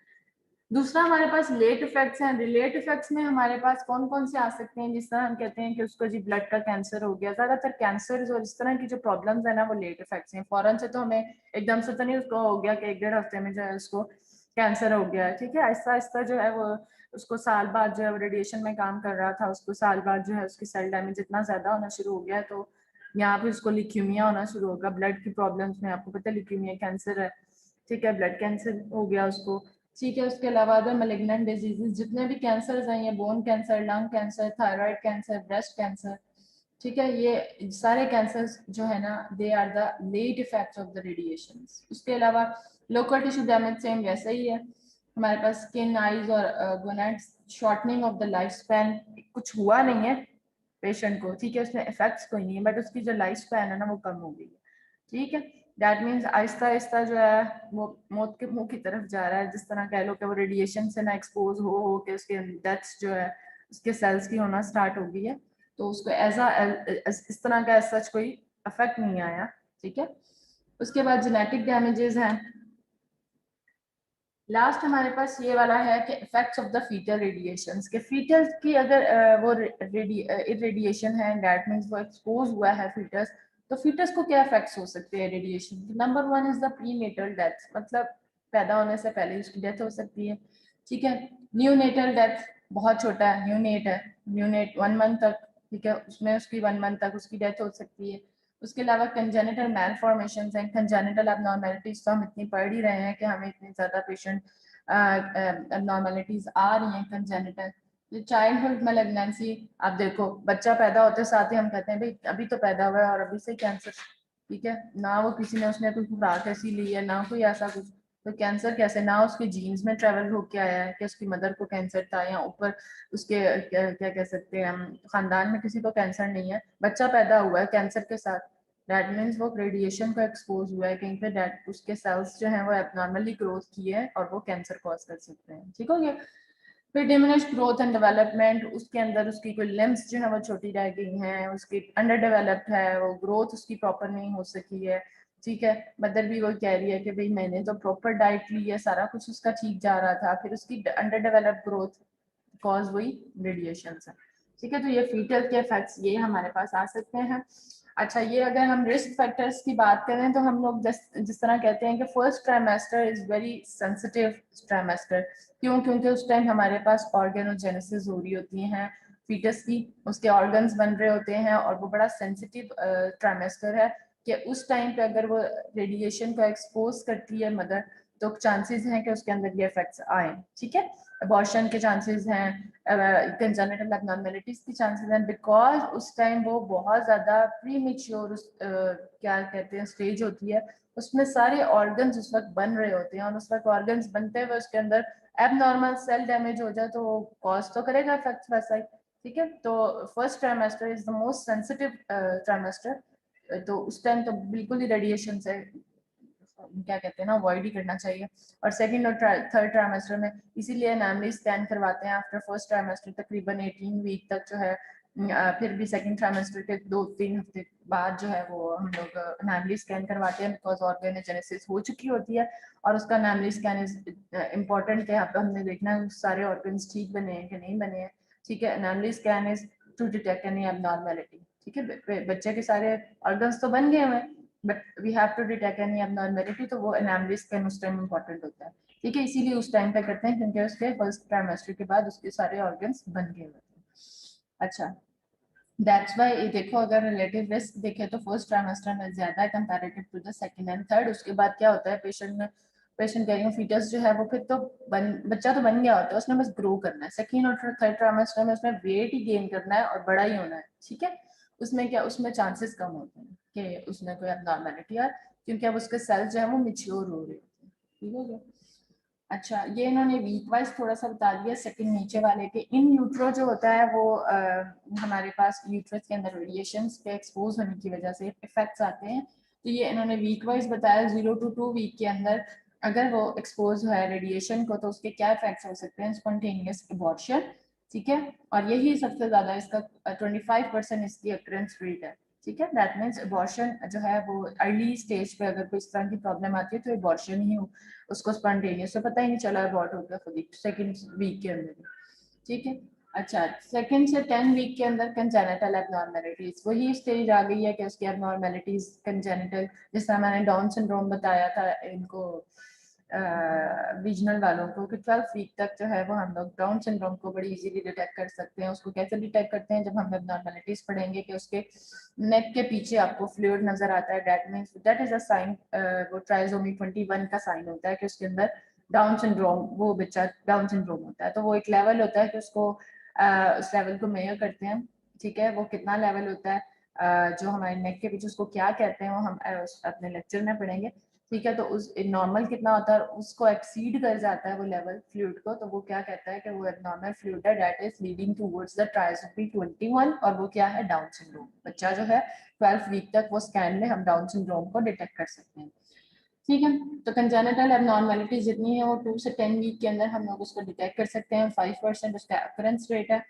दूसरा हमारे पास लेट इफेक्ट्स हैं। लेट इफेक्ट्स में हमारे पास कौन कौन से आ सकते हैं, जिस तरह हम कहते हैं कि उसको जी ब्लड का कैंसर हो गया, ज्यादातर कैंसर और इस तरह की जो प्रॉब्लम्स है ना वो लेट इफेक्ट्स हैं, फौरन से तो हमें एकदम से तो नहीं उसको हो गया कि 1-1.5 हफ्ते में जो है उसको कैंसर हो गया है, ठीक है, आहिस्ता आहिस्ता जो है वो उसको साल बाद जो है रेडिएशन में काम कर रहा था, उसको साल बाद जो है उसकी सेल डैमेज इतना ज्यादा होना शुरू हो गया है, तो यहाँ पे उसको लिक्यूमिया होना शुरू होगा, ब्लड की प्रॉब्लम्स में आपको पता है लिक्यूमिया कैंसर है, ठीक है, ब्लड कैंसर हो गया उसको, ठीक है। उसके अलावा अदर मेलिग्नेंट डिजीजेस जितने भी कैंसर हैं, ये bone cancer, lung cancer, thyroid cancer, breast cancer, ठीक है, ये सारे कैंसर जो है ना they are the late effects of the radiation. उसके अलावा लोकल टिश्यू डैमेज सेम वैसा ही है, हमारे पास स्किन, आईज और gonads, shortening of the life span, कुछ हुआ नहीं है पेशेंट को, ठीक है, उसमें इफेक्ट्स कोई नहीं है, बट उसकी जो लाइफ स्पैन है ना वो कम हो गई है, ठीक है। दैट मीन्स आहिस्ता आहिस्ता जो है वो मौत के मुंह की तरफ जा रहा है, जिस तरह कह लो कि वो रेडिएशन से ना एक्सपोज हो के उसके डेथ्स जो है उसके सेल्स की होना स्टार्ट हो गई है, तो उसको एज इस तरह का सच कोई इफेक्ट नहीं आया, ठीक है। उसके बाद जेनेटिक डैमेजेस हैं। लास्ट हमारे पास ये वाला है कि effects of the fetal radiations, के फीटल की अगर वो रेडिएशन है, दैट मींस वो एक्सपोज हुआ है फीटस, तो फीटस को क्या इफेक्ट्स हो सकते हैं radiation. Number 1 is the prenatal death, मतलब पैदा होने से पहले उसकी डेथ हो सकती है, ठीक है। न्यूनेटल डेथ, बहुत छोटा है, न्यूनेट है, न्यूनेट 1 मंथ तक, ठीक है, उसमें उसकी 1 मंथ तक उसकी डेथ हो सकती है। उसके अलावा कंजेनिटल मैलफॉर्मेशन हैं, कंजेनिटल एबनॉर्मेलिटीज तो हम इतनी पढ़ ही रहे हैं कि हमें इतनी ज्यादा पेशेंट एबनॉर्मेलिटीज आ रही हैं कंजेनिटल। चाइल्डहुड मैलिग्नेंसी, आप देखो बच्चा पैदा होते साथ ही हम कहते हैं भाई अभी तो पैदा हुआ है और अभी से कैंसर, ठीक है, ना वो किसी ने उसने कोई खुराक ऐसी ली है ना कोई ऐसा कुछ, तो कैंसर कैसे, ना उसके जीन्स में ट्रेवल होके आया है कि उसकी मदर को कैंसर था या ऊपर उसके क्या, क्या कह सकते हैं हम खानदान में किसी को कैंसर नहीं है, बच्चा पैदा हुआ है कैंसर के साथ, दैट मीन्स वो रेडिएशन को एक्सपोज हुआ है कहीं पे, दैट उसके सेल्स जो हैं वो एबनॉर्मली ग्रोथ किए हैं और वो कैंसर कॉज कर सकते हैं, ठीक हो गया। फिर डिमिनिश्ड ग्रोथ एंड डेवलपमेंट, उसके अंदर उसकी कोई लिम्स जो है वो छोटी रह गई हैं, उसकी अंडर डेवलप्ड है, वो ग्रोथ उसकी प्रॉपर नहीं हो सकी है, ठीक है। मदर भी वो कह रही है कि भाई मैंने तो प्रॉपर डाइट ली है, सारा कुछ उसका ठीक जा रहा था, फिर उसकी अंडर डेवलप्ड ग्रोथ कॉज वही रेडिएशन है, ठीक है। तो ये फीटल के इफेक्ट्स ये हमारे पास आ सकते हैं। अच्छा, ये अगर हम रिस्क फैक्टर्स की बात करें तो हम लोग जिस तरह कहते हैं कि first trimester is very sensitive trimester. क्यों? क्योंकि उस टाइम हमारे पास ऑर्गेनोजेनेसिस हो रही होती हैं फीटस की, उसके ऑर्गन्स बन रहे होते हैं, और वो बड़ा सेंसिटिव ट्राइमेस्टर है कि उस टाइम पे अगर वो रेडिएशन को एक्सपोज करती है मदर, तो चांसेस हैं कि उसके अंदर ये इफेक्ट्स आए। ठीक है, अबॉर्शन के चांसेस हैं, कंजेनिटल एब्नॉर्मेलिटीज की चांसेस हैं, बिकॉज उस टाइम वो बहुत ज्यादा प्रीमेच्योर क्या कहते हैं स्टेज होती है, उसमें सारे ऑर्गन्स उस वक्त बन रहे होते हैं, और उस वक्त ऑर्गन्स बनते हुए उसके अंदर एबनॉर्मल सेल डैमेज हो जाए तो कॉज तो करेगा इफेक्ट वैसा ही। ठीक है, तो first trimester is the most sensitive trimester, तो उस टाइम तो बिल्कुल ही रेडिएशन से क्या कहते हैं ना अवॉइड ही करना चाहिए। और सेकंड और थर्ड ट्राइमेस्टर में इसीलिए एनामली स्कैन करवाते हैं आफ्टर फर्स्ट ट्राइमेस्टर तकरीबन 18 वीक तक जो है। फिर भी सेकंड ट्राइमेस्टर के 2-3 हफ्ते बाद जो है वो हम लोग एनामली स्कैन करवाते हैं, बिकॉज ऑर्गेनोजेनेसिस हो चुकी होती है, और उसका एनामली स्कैन इज इम्पोर्टेंट, यहाँ पे हमने देखना है सारे ऑर्गन्स ठीक बने हैं कि नहीं बने हैं। ठीक है, anomaly scan is to detect any abnormality. ठीक है, बच्चे के सारे ऑर्गन्स तो बन गए हुए हैं, but we have to detect any abnormality, तो वो एनामली स्कैन उस टाइम इम्पोर्टेंट होता है। ठीक है, इसीलिए उस टाइम पे करते हैं क्योंकि उसके फर्स्ट ट्राइमेस्टर के बाद उसके सारे ऑर्गन्स बन गए होते हैं। अच्छा, दैट्स वाई देखो अगर रिलेटिव रिस्क देखे तो फर्स्ट ट्राइमेस्टर में ज्यादा है comparative to the second and third. उसके बाद क्या होता है, पेशेंट कह रही हूँ फीटस जो है वो फिर तो बच्चा तो बन गया होता है, उसने बस ग्रो करना है। सेकंड और थर्ड ट्राइमेस्टर में उसने वेट ही गेन करना है और बड़ा ही होना है। ठीक है, उसमें क्या, उसमें चांसेस कम होते हैं कि उसमें कोई एबनॉर्मेलिटी आए, क्योंकि अब उसके सेल्स जो है वो मिच्योर हो रहे होते हैं। ठीक हो गया। अच्छा, ये इन्होंने वीक वाइज थोड़ा सा बता दिया सेकंड नीचे वाले के। इन यूट्रो जो होता है वो हमारे पास यूट्रस के अंदर रेडिएशन के एक्सपोज होने की वजह से इफेक्ट्स आते हैं। तो ये इन्होंने वीक वाइज बताया 0 to 2 वीक के अंदर अगर वो एक्सपोज है रेडिएशन को तो उसके क्या इफेक्ट्स हो सकते हैं, स्पॉन्टेनियस अबॉर्शन। ठीक है, और यही सबसे ज्यादा इसका 25% इसकी अक्रेंस रेट है। ठीक है, दैट मीन्स अबॉर्शन जो है वो अर्ली स्टेज पे अगर कोई इस तरह की प्रॉब्लम आती है तो अबॉर्शन ही हो, उसको स्पॉन्टेनियस से पता ही नहीं चला अबॉर्ट हो गया खुद ही सेकंड वीक के अंदर। ठीक है, अच्छा, सेकंड से 10 वीक के अंदर कंजेनिटल एबनॉर्मेलिटीज, वही स्टेज आ गई है कि उसकी एबनॉर्मेलिटीज कंजेनिटल, जिस तरह मैंने डाउन सिंड्रोम बताया था इनको रीजनल वालों को कि 12 वीक तक जो है वो हम लोग डाउन सिंड्रोम को बड़ी इजीली डिटेक्ट कर सकते हैं। उसको कैसे डिटेक्ट करते हैं, जब हम एबनॉर्मेलिटीज पढ़ेंगे कि उसके नेक के पीछे आपको फ्लूइड नजर आता है, that means that is a sign, वो ट्राइसोमी 21 का साइन होता है कि उसके अंदर डाउन सिंड्रोम, वो बच्चा डाउन सिंड्रोम होता है। तो वो एक लेवल होता है कि उसको उस लेवल को मेजर करते हैं। ठीक है, वो कितना लेवल होता है जो हमारे नेक के पीछे उसको क्या कहते हैं वो हम अपने लेक्चर में पढ़ेंगे। ठीक है, तो उस नॉर्मल कितना होता है, उसको एक्सीड कर जाता है वो लेवल फ्लूइड को, तो वो क्या कहता है कि वो एबनॉर्मल फ्लूइड है, that is leading towards the trisomy 21, और वो क्या है, डाउन सिंड्रोम। बच्चा जो है 12 वीक तक वो स्कैन में हम डाउन सिंड्रोम को डिटेक्ट कर सकते हैं। ठीक है, तो कंजेनिटल एबनॉर्मेलिटी जितनी है वो 2 से 10 वीक के अंदर हम लोग उसको डिटेक्ट कर सकते हैं। 5% उसका अकरेंस रेट है।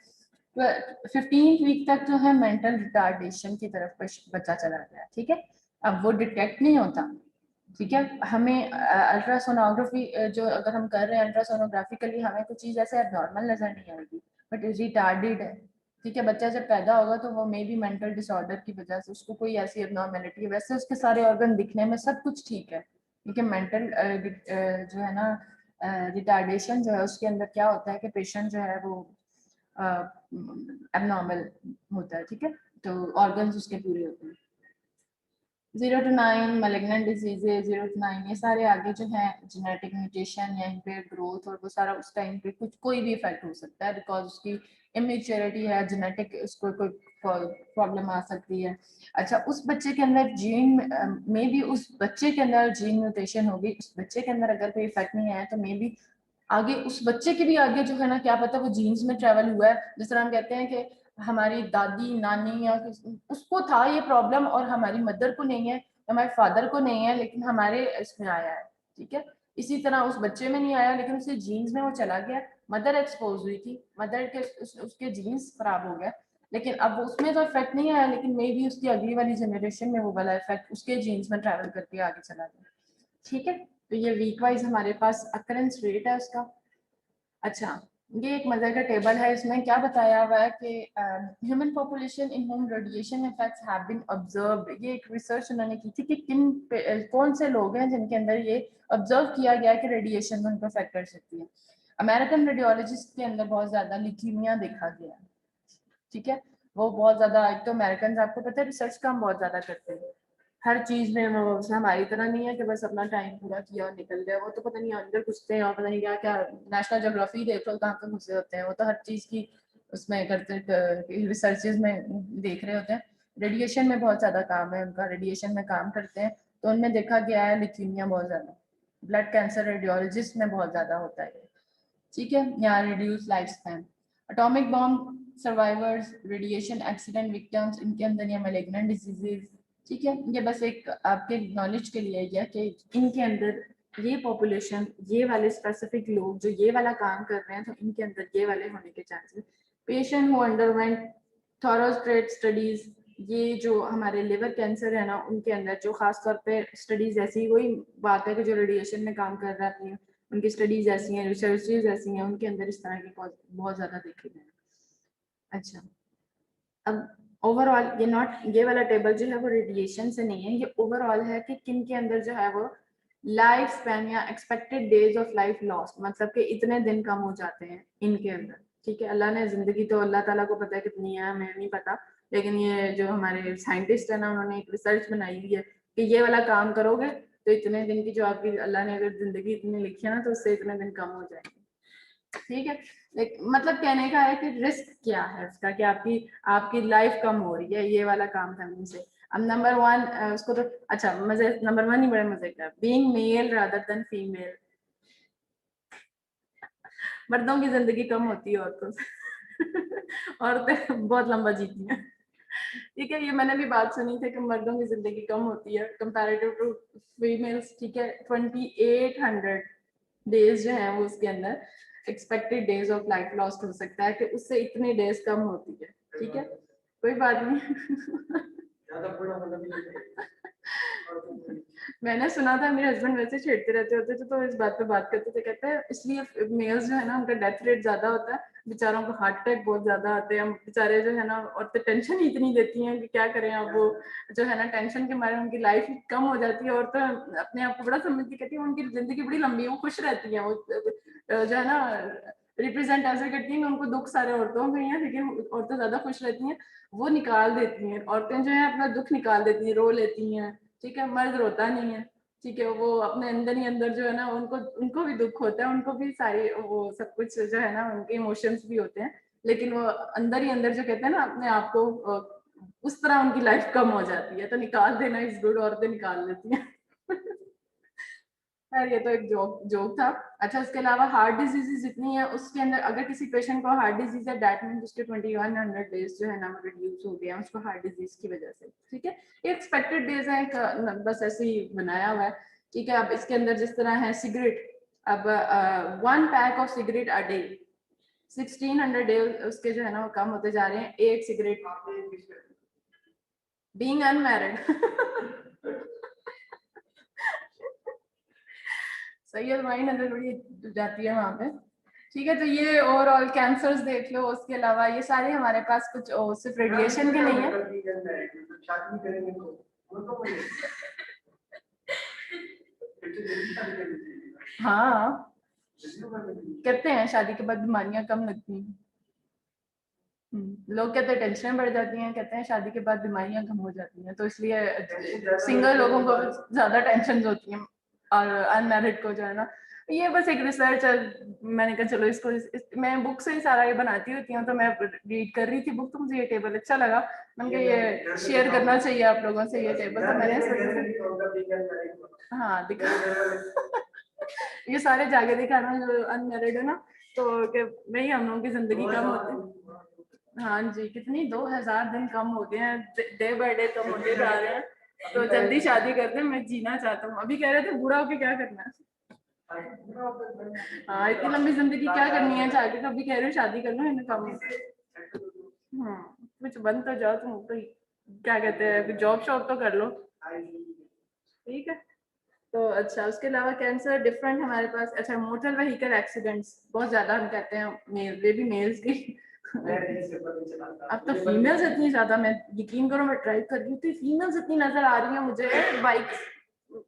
15 वीक तक जो है मेंटल रिटार्डेशन की तरफ बच्चा चला गया। ठीक है, अब वो डिटेक्ट नहीं होता। ठीक है, हमें अल्ट्रासोनोग्राफी जो अगर हम कर रहे हैं अल्ट्रासोनोग्राफिकली हमें कुछ चीज ऐसे एबनॉर्मल नजर नहीं आएगी, बट रिटार्डेड है। ठीक है, बच्चा जब पैदा होगा तो वो मे बी मेंटल डिसऑर्डर की वजह से उसको कोई ऐसी एबनॉर्मेलिटी है, वैसे उसके सारे ऑर्गन दिखने में सब कुछ ठीक है, लेकिन मेंटल जो है ना रिटार्डेशन जो है उसके अंदर क्या होता है कि पेशेंट जो है वो एबनॉर्मल होता है। ठीक है, तो ऑर्गन्स उसके पूरे होते हैं। 0 to 9 malignant डिजीजेज, 0 to 9 ये सारे आगे जो है जेनेटिक म्यूटेशन या इम्पेयर्ड ग्रोथ, और वो सारा उस टाइम पे कुछ कोई भी इफेक्ट हो सकता है, बिकॉज उसकी इमेच्योरिटी है, जेनेटिक उसको कोई प्रॉब्लम आ सकती है। अच्छा, उस बच्चे के अंदर जीन में भी उस बच्चे के अंदर जीन म्यूटेशन होगी, उस बच्चे के अंदर अगर कोई इफेक्ट नहीं आया तो मे बी आगे उस बच्चे के भी आगे जो है ना क्या पता वो जीन्स में ट्रेवल हुआ है। जिस तरह हम कहते हैं कि हमारी दादी नानी या उसको था ये प्रॉब्लम और हमारी मदर को नहीं है, हमारे फादर को नहीं है, लेकिन हमारे इसमें आया है। ठीक है, इसी तरह उस बच्चे में नहीं आया लेकिन उसके जीन्स में वो चला गया, मदर एक्सपोज हुई थी, मदर के उसके जीन्स खराब हो गए, लेकिन अब उसमें तो इफेक्ट नहीं आया, लेकिन मे बी उसकी अगली वाली जनरेशन में वो वाला इफेक्ट उसके जीन्स में ट्रेवल करके आगे चला गया। ठीक है, तो ये वीक वाइज हमारे पास अकरेंस रेट है उसका। अच्छा, ये एक मजे का टेबल है, इसमें क्या बताया हुआ है कि human population in home radiation effects have been observed. ये एक रिसर्च उन्होंने की थी कि कौन से लोग हैं जिनके अंदर ये ऑब्जर्व किया गया कि रेडिएशन उनको अफेक्ट कर सकती है। अमेरिकन रेडियोलॉजिस्ट के अंदर बहुत ज्यादा ल्यूकीमिया देखा गया, ठीक है। वो बहुत ज्यादा, एक तो अमेरिकन आपको पता है रिसर्च काम बहुत ज्यादा करते हैं हर चीज में। वो हमारी तरह नहीं है कि बस अपना टाइम पूरा किया और निकल गया। वो तो पता नहीं अंदर घुसते हैं और पता नहीं क्या क्या, नेशनल ज्योग्राफी देख लो कहाँ कहाँ घुसे होते हैं। वो तो हर चीज की उसमें करते रिसर्चेज में देख रहे होते हैं। रेडिएशन में बहुत ज्यादा काम है उनका, रेडिएशन में काम करते हैं। तो उनमें देखा गया है लिथीमिया बहुत ज्यादा, ब्लड कैंसर रेडियोलॉजिस्ट में बहुत ज्यादा होता है, ठीक है। यहाँ reduce life span, atomic bomb survivors, radiation accident victims, इनके अंदर ये मैलिग्नेंट डिजीजेज, ठीक है। ये बस एक आपके नॉलेज के लिए है कि इनके अंदर ये पॉपुलेशन, ये वाले स्पेसिफिक लोग जो ये वाला काम कर रहे हैं, तो इनके अंदर ये वाले होने के chances. Patient who underwent thorotrast studies, ये जो हमारे लिवर कैंसर है ना, उनके अंदर जो खास तौर पे स्टडीज ऐसी, वही बात है कि जो रेडिएशन में काम कर रही है उनकी स्टडीज ऐसी हैं, रिसर्चेज ऐसी हैं, उनके अंदर इस तरह के बहुत ज्यादा देखे गए। अच्छा, अब ओवरऑल ये नॉट, ये वाला टेबल जो है वो रेडिएशन से नहीं है, ये ओवरऑल है कि किन के अंदर जो है वो लाइफ स्पैन या expected days of life lost, मतलब कि इतने दिन कम हो जाते हैं इनके अंदर, ठीक है। अल्लाह ने जिंदगी तो अल्लाह ताला को पता है कितनी है, हमें नहीं पता। लेकिन ये जो हमारे साइंटिस्ट है ना, उन्होंने एक रिसर्च बनाई हुई है कि ये वाला काम करोगे तो इतने दिन की जो आपकी अल्लाह ने अगर जिंदगी इतनी लिखी है ना, तो उससे इतने दिन कम हो जाएंगे, ठीक है। मतलब कहने का है कि रिस्क क्या है उसका, कि आपकी आपकी लाइफ कम हो रही है ये वाला काम करने से। अब नंबर वन, उसको तो अच्छा मजे, नंबर वन ही बड़े मजे का, being male rather than female. मर्दों की जिंदगी कम होती है औरतों से औरतें बहुत लंबा जीती हैं, ठीक है। ये मैंने भी बात सुनी थी कि मर्दों की जिंदगी कम होती है कंपैरेटिव टू फीमेल्स, ठीक है। 2800 डेज जो है वो उसके अंदर expected days of life lost हो सकता है, कि उससे इतने डेज कम होती है, ठीक है। कोई बात नहीं मैंने सुना था मेरे हस्बैंड वैसे छेड़ते रहते होते थे, तो इस बात पे बात करते थे, कहते हैं इसलिए मेल्स जो है ना उनका डेथ रेट ज्यादा होता है, बेचारों को हार्ट अटैक बहुत ज्यादा आते हैं बेचारे जो है ना, और तो टेंशन ही इतनी देती हैं कि क्या करें। अब वो जो है ना टेंशन के मारे उनकी लाइफ कम हो जाती है, और तो अपने आप को बड़ा समझती, कहती है उनकी जिंदगी बड़ी लंबी है, वो खुश रहती है, वो जो है ना रिप्रेजेंट ऐसे करती हैं, उनको दुख सारे औरतों में है, लेकिन औरतें ज्यादा खुश रहती हैं, वो निकाल देती हैं। औरतें जो है अपना दुख निकाल देती हैं, रो लेती हैं, ठीक है। मर्द रोता नहीं है, ठीक है। वो अपने अंदर ही अंदर जो है ना, उनको उनको भी दुख होता है, उनको भी सारी वो सब कुछ जो है ना, उनके इमोशंस भी होते हैं, लेकिन वो अंदर ही अंदर जो कहते हैं ना अपने आप को, उस तरह उनकी लाइफ कम हो जाती है। तो निकाल देना इज गुड, औरतें निकाल लेती हैं यार ये तो एक जोक जोक था। अच्छा, उसके अलावा हार्ट डिजीजेज जितनी है उसके अंदर, अगर किसी पेशेंट को हार्ट डिजीज है, दैट मीन उसके 2100 डेज जो है ना रिड्यूस हो गया उसको हार्ट डिजीज की वजह से, ठीक है। ये एक्सपेक्टेड डेज है, बस ऐसे ही बनाया हुआ है, ठीक है। अब इसके अंदर जिस तरह है सिगरेट, अब 1 pack of cigarette a day, 1600 day उसके जो है ना वो कम होते जा रहे हैं, एक सिगरेट, बीइंग अनमैरिड सही है, माइंड अंदर बड़ी जाती है वहां पे, ठीक है। तो ये ओवरऑल कैंसर्स देख लो, उसके अलावा ये सारे हमारे पास कुछ सिर्फ रेडिएशन के नहीं है हाँ, कहते हैं शादी के बाद बीमारियां कम लगती हैं। लोग कहते हैं टेंशन बढ़ जाती हैं, कहते हैं शादी के बाद बीमारियां कम हो जाती हैं, तो इसलिए सिंगल लोगों को ज्यादा टेंशन होती हैं और अनमैरिड को जो है ना। ये बस एक रिसर्च है, मैंने कहा चलो इसको मैं बुक से ही सारा ये बनाती होती हूँ, तो मैं रीड कर रही थी बुक, तो मुझे ये टेबल अच्छा लगा, मैंने कहा ये शेयर करना चाहिए आप लोगों से ये टेबल, तो मैंने सोचा हाँ दिखा ये सारे जाके दिखाना जो अनमैरिड है ना, तो भाई हम लोगों की जिंदगी कम होती, हाँ जी, कितनी 2000 दिन कम हो गए हैं, डे बाय डे कम होते जा रहे हैं। तो जल्दी शादी कर दे, मैं जीना चाहता हूँ। अभी कह रहे थे बूढ़ा होके क्या करना है, हाँ इतनी लंबी जिंदगी क्या करनी है जाके, कभी कह रहे हो शादी कर लो इन्हें कम। कुछ बन तो जाओ तुम, तो क्या कहते हैं जॉब शॉप तो कर लो, ठीक है। तो अच्छा, उसके अलावा कैंसर डिफरेंट हमारे पास। अच्छा, मोटर व्हीकल एक्सीडेंट्स बहुत ज्यादा हम कहते हैं मेल, बेबी मेल्स की। अब तो फीमेल्स इतनी ज्यादा, मैं यकीन करो मैं ड्राइव कर रही हूँ तो फीमेल्स इतनी नजर आ रही है मुझे बाइक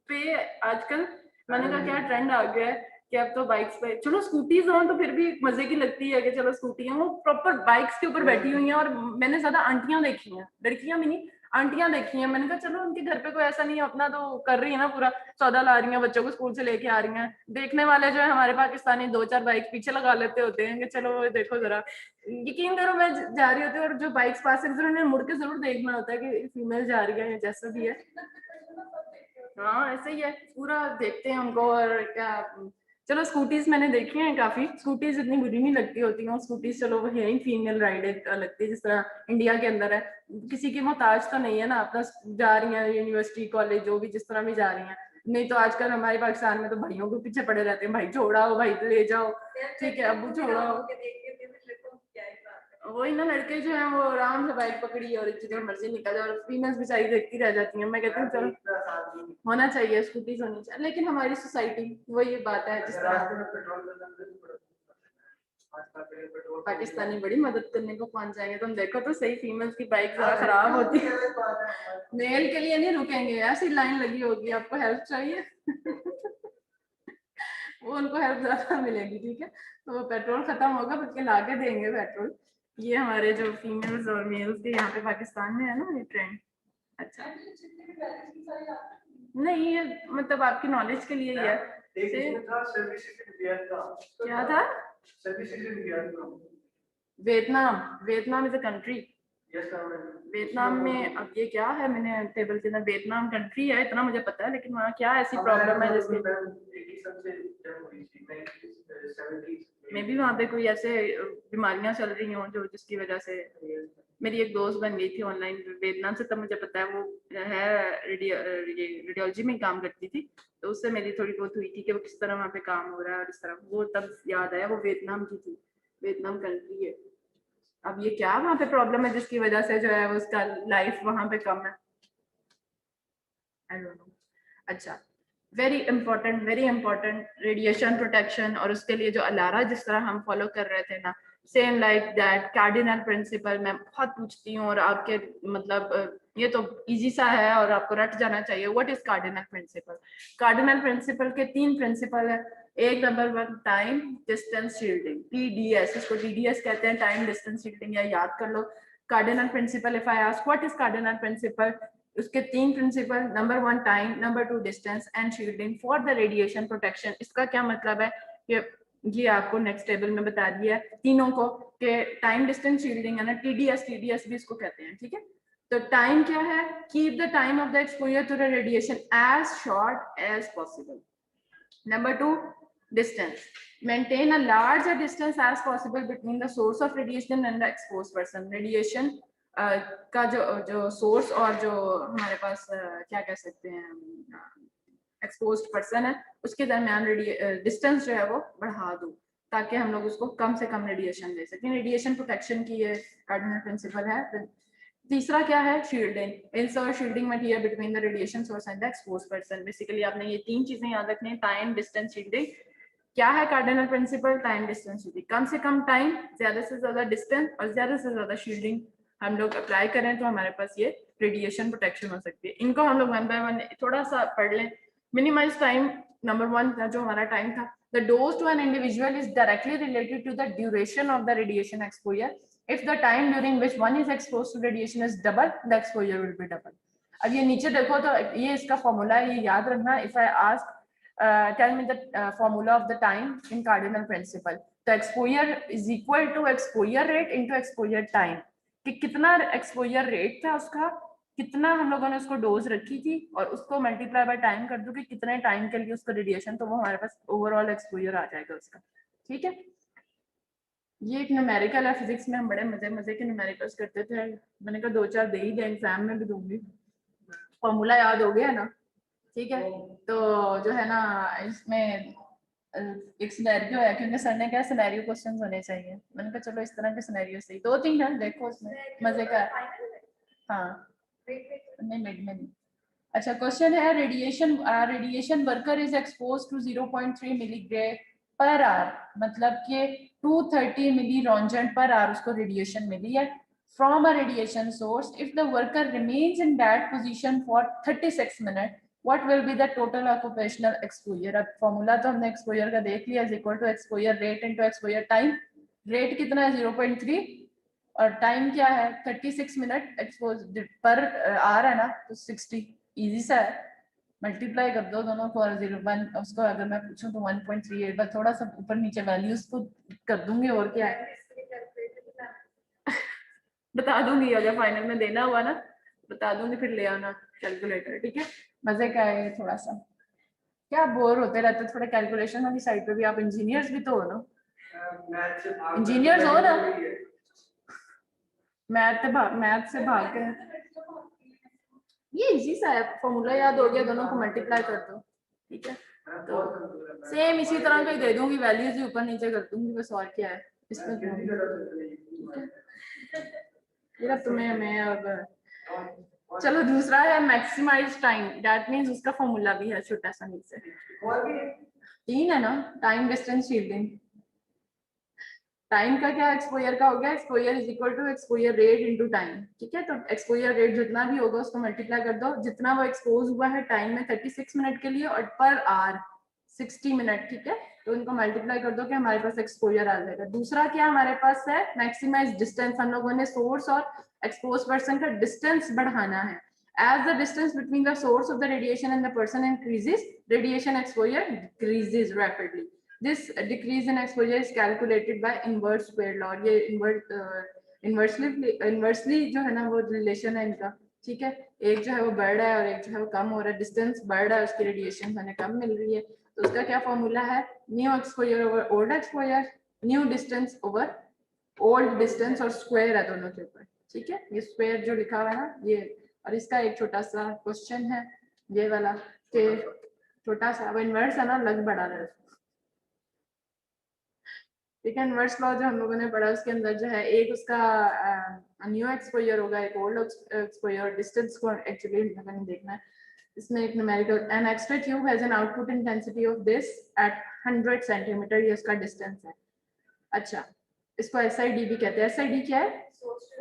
पे आजकल। मैंने कहा क्या ट्रेंड आ गया है कि अब तो बाइक्स पे, चलो स्कूटीज हो तो फिर भी मजे की लगती है कि चलो स्कूटी है, वो प्रॉपर बाइक्स के ऊपर बैठी हुई हैं। और मैंने ज्यादा आंटियां देखी हैं, लड़कियां भी नहीं, आंटियां देखी हैं। मैंने कहा चलो उनके घर पे कोई ऐसा नहीं है, अपना तो कर रही है ना, पूरा सौदा ला रही है, बच्चों को स्कूल से लेके आ रही हैं। देखने वाले जो है हमारे पाकिस्तानी 2-4 बाइक पीछे लगा लेते होते हैं कि चलो देखो जरा। यकीन करो मैं जा रही होती हूँ और जो बाइक्स पास से उन्होंने मुड़ के जरूर देखना होता है कि फीमेल जा रही है या जैसा भी है। हाँ ऐसे ही है, पूरा देखते हैं उनको। और क्या, चलो स्कूटीज मैंने देखी हैं काफी, स्कूटीज इतनी बुरी नहीं लगती होती हैं स्कूटीज, चलो वो है ही फीमेल राइड लगती है, जिस तरह इंडिया के अंदर है। किसी की मोहताज तो नहीं है ना, अपना जा रही है यूनिवर्सिटी कॉलेज जो भी जिस तरह भी जा रही हैं। नहीं तो आजकल हमारे पाकिस्तान में तो भाइयों के पीछे पड़े रहते हैं, भाई छोड़ाओ, भाई ले जाओ, ठीक है अबू छोड़ाओ। वही ना, लड़के जो है वो आराम से बाइक पकड़ी और जिधर मर्जी निकल जाए, और फीमेल्स बेचारी देखती रह जाती हैं। मैं कहती हूँ चलो होना चाहिए, स्कूटीज होनी चाहिए, लेकिन हमारी सोसाइटी वही बात है जिस तरह पाकिस्तानी बड़ी मदद करने को पहुंच जाएंगे। तुम देखो तो सही, फीमेल्स की बाइक जरा खराब होती है, मेल के लिए नहीं रुकेंगे, ऐसी लाइन लगी होगी, आपको हेल्प चाहिए वो उनको हेल्प ज्यादा मिलेगी, ठीक है। तो वो पेट्रोल खत्म होगा बल्कि ला के देंगे पेट्रोल। ये हमारे जो फीमेल्स और मेल्स के यहाँ पे पाकिस्तान में है ना ये ट्रेंड। अच्छा नहीं, ये मतलब आपकी नॉलेज के लिए ही है। क्या था? Vietnam, Vietnam is a country. Vietnam में अब ये क्या है, मैंने टेबल के अंदर वियतनाम कंट्री है इतना मुझे पता है, लेकिन वहाँ क्या ऐसी प्रॉब्लम है जिसके मे बी वहाँ पे कोई ऐसे बीमारियां चल रही हों जो जिसकी वजह से। मेरी एक दोस्त बन गई थी ऑनलाइन वियतनाम से, तब मुझे पता है वो है रेडियोलॉजी में काम करती थी, तो उससे मेरी थोड़ी बहुत हुई थी कि वो किस तरह वहाँ पे काम हो रहा है और इस तरह, वो तब याद आया वो वियतनाम की थी, वियतनाम कंट्री है। अब ये क्या वहाँ पे प्रॉब्लम है जिसकी वजह से जो है उसका लाइफ वहाँ पे कम है, आई डोंट नो। अच्छा, वेरी इंपॉर्टेंट रेडिएशन प्रोटेक्शन, और उसके लिए जो अलारा जिस तरह हम फॉलो कर रहे थे ना, same like that cardinal principle मैं बहुत पूछती हूँ और आपके मतलब ये तो इजी सा है और आपको रट जाना चाहिए। What is cardinal principle? Cardinal principle के 3 प्रिंसिपल है। एक number 1 time distance shielding, TDS, इसको टीडीएस कहते हैं, टाइम डिस्टेंस शील्डिंग, या याद कर लो cardinal principle. If I ask what is cardinal principle, उसके 3 principle, number 1 time, number 2 distance and shielding for the radiation protection. इसका क्या मतलब है ये आपको नेक्स्ट टेबल में बता दिया तीनों को, कि टाइम डिस्टेंस शील्डिंग है ना, टीडीएस, टीडीएस भी इसको कहते हैं, ठीक है। तो टाइम क्या है, keep the time of the exposure to the radiation as short as possible. Number 2, distance. Maintain a larger distance as possible between the source of radiation and the exposed person. Radiation का जो source और जो हमारे पास क्या कह सकते हैं exposed person है, उसके दरमियान distance जो है वो बढ़ा दो, ताकि हम लोग उसको कम से कम रेडिएशन दे सकें। रेडिएशन प्रोटेक्शन की ये कार्डिनल प्रिंसिपल है। तीसरा क्या है, shielding, insert shielding material between the radiation source and the exposed person. Basically आपने ये 3 चीजें याद रखनी है, टाइम डिस्टेंस शील्डिंग। क्या है cardinal principle? Time distance shielding, कम से कम टाइम, ज्यादा से ज्यादा डिस्टेंस और ज्यादा से ज्यादा शील्डिंग हम लोग अप्लाई करें तो हमारे पास ये रेडिएशन प्रोटेक्शन हो सकती है। इनको हम लोग 1 बाय 1 थोड़ा सा पढ़ लें। मिनिमाइज टाइम, नंबर 1 जो हमारा टाइम था, the dose to an individual is directly related to the duration of the radiation exposure. If the time during which one is exposed to radiation is double, the exposure will be double. अब ये नीचे देखो तो ये इसका formula है, ये याद रखना। If I ask tell me the formula of the time in cardinal principle, तो exposure is equal to exposure rate into exposure time, कि कितना exposure rate था उसका, कितना हम लोगों ने उसको डोज रखी थी, और उसको मल्टीप्लाई बाय टाइम कर दो कि कितने टाइम के लिए उसका रेडिएशन, तो वो हमारे पास ओवरऑल एक्सपोजर आ जाएगा उसका, ठीक है। ये एक न्यूमेरिकल है, फिजिक्स में हम बड़े मजे मजे के न्यूमेरिकल्स करते थे। मैंने कहा 2-4 दे ही दे, एग्जाम में भी दूंगी। फॉर्मूला याद हो गया ना, ठीक है। तो जो है ना इसमें एक सिनेरियो है, क्योंकि सर ने कहा सिनेरियो क्वेश्चंस होने चाहिए, मैंने कहा चलो इस तरह के सिनेरियो से 2-3 है, देखो उसमें मजे का। हाँ नहीं, मिड में नहीं। अच्छा क्वेश्चन है radiation worker is expose to 0.3 milligray per hour, मतलब कि 230 मिली रॉन्जन पर आवर उसको रेडिएशन मिली है from a radiation source. If the worker remains in that position for 36 minute, what will be the total occupational exposure. अब formula तो हमने exposure का देख लिया, is equal to exposure rate into exposure time. Rate कितना है 0.3 और time क्या है 36 मिनट एक्सपोज पर आवर है ना, तो 60। इजी सा है, मल्टीप्लाई कर दो दोनों को। 0.1 उसको अगर मैं पूछूं तो 1.38, बस थोड़ा सा ऊपर नीचे वैल्यूज को कर दूंगी और क्या है बता दूंगी अगर फाइनल में देना हुआ ना, बता दूंगी, फिर ले आना कैलकुलेटर, ठीक है। मजे का है थोड़ा सा, क्या बोर होते रहते थोड़ा कैलकुलेशन वाली साइड पे भी। आप इंजीनियर्स भी तो हो ना, इंजीनियर्स हो ना, मैथ से भाग के। ये इजी सा है, फॉर्मूला याद हो गया, दोनों को मल्टीप्लाई कर दो, ठीक है। तो सेम इसी तरह का ही दे दूंगी, वैल्यूज भी ऊपर नीचे कर दूंगी, बस और क्या है इसमें। फिर अब तुम्हें मैं अब चलो दूसरा है मैक्सिमाइज टाइम, दैट मींस उसका फॉर्मूला भी है छोटा सा नीचे। 3 है ना, टाइम डिस्टेंस शील्डिंग। टाइम का क्या एक्सपोजर का हो गया, exposure is equal to exposure rate into time, ठीक है। तो एक्सपोजर रेट जितना भी होगा उसको मल्टीप्लाई कर दो, जितना वो एक्सपोज हुआ है टाइम में 36 मिनट के लिए और पर आवर 60 मिनट, ठीक है। तो इनको मल्टीप्लाई कर दो कि हमारे पास एक्सपोजर आ जाएगा। दूसरा क्या हमारे पास है मैक्सिमाइज डिस्टेंस, हम लोगों ने सोर्स और एक्सपोज पर्सन का डिस्टेंस बढ़ाना है। As the distance between the source of the radiation and the person increases, radiation exposure decreases rapidly. This decrease in exposure is calculated by inverse square law। ये inversely जो है ना वो relation है इनका, ठीक है। एक जो है वो बढ़ रहा है और एक जो है वो कम हो रहा है, डिस्टेंस बढ़ रहा है उसकी रेडिएशन हमें कम मिल रही है। तो उसका क्या फॉर्मूला है, new exposure over old exposure, new distance over old distance, और स्क्वायर है दोनों के ऊपर, ठीक है। ये स्क्वायर जो लिखा हुआ है ना ये, और इसका एक छोटा सा क्वेश्चन है ये वाला कि छोटा सा अब इन्वर्स है ना, लग बड़ा रहा है, ठीक है। इन्वर्स लॉ जो हम लोगों ने पढ़ा उसके अंदर जो है एक उसका न्यू एक्सपोजर होगा, एक ओल्ड एक्सपोजर, डिस्टेंस को एक्चुअली हमें देखना है। इसमें एक numerical, an extra tube has an output intensity of this eight 100 centimetre, ये उसका डिस्टेंस है। अच्छा, इसको SID भी कहते हैं। SID क्या है,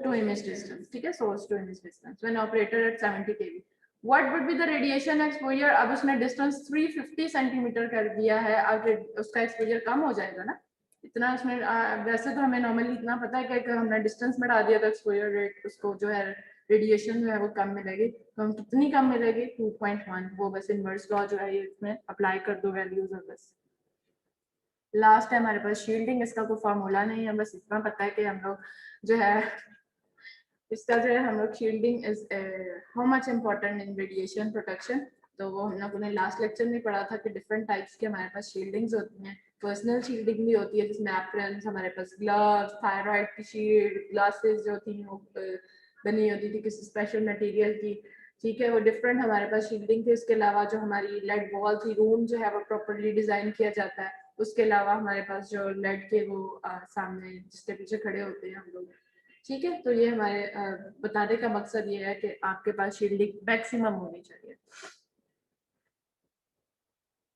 टू इमेज डिस्टेंस, ठीक है, source to image distance when operated at 70 kV। What would be the radiation exposure. अब उसने डिस्टेंस 350 सेंटीमीटर कर दिया है, अब उसका एक्सपोजर कम हो जाएगा ना इतना। उसमें वैसे तो हमें नॉर्मली इतना पता है कि हमने डिस्टेंस बढ़ा दिया तो एक्सपोजर रेट उसको जो है रेडिएशन जो है वो कम मिलेगी। तो हम कितनी कम मिलेगी 2.1, वो बस इनवर्स लॉ जो है ये इसमें अप्लाई कर दो वैल्यूज और बस। लास्ट है हमारे पास शील्डिंग, इसका कोई फार्मूला नहीं है, बस इतना पता है कि हम लोग जो है इसका जो है हम लोग shielding is how much important in radiation protection. तो वो हम लोगों ने लास्ट लेक्चर में पढ़ा था कि डिफरेंट टाइप्स के हमारे पास शील्डिंग्स होती हैं। पर्सनल शील्डिंग भी होती है जिसमें एप्रन्स, हमारे पास ग्लव्स, थायराइड की शील्ड, ग्लासेस जो थी वो बनी होती थी किसी स्पेशल मटेरियल की, ठीक है। वो डिफरेंट हमारे पास शील्डिंग थी। उसके अलावा जो हमारी लेड वॉल थी, रूम जो है वो प्रॉपरली डिजाइन किया जाता है। उसके अलावा हमारे पास जो लेड के वो सामने जिसके पीछे खड़े होते हैं हम लोग, ठीक है। तो ये हमारे बताने का मकसद ये है कि आपके पास शील्डिंग मैक्सिमम होनी चाहिए।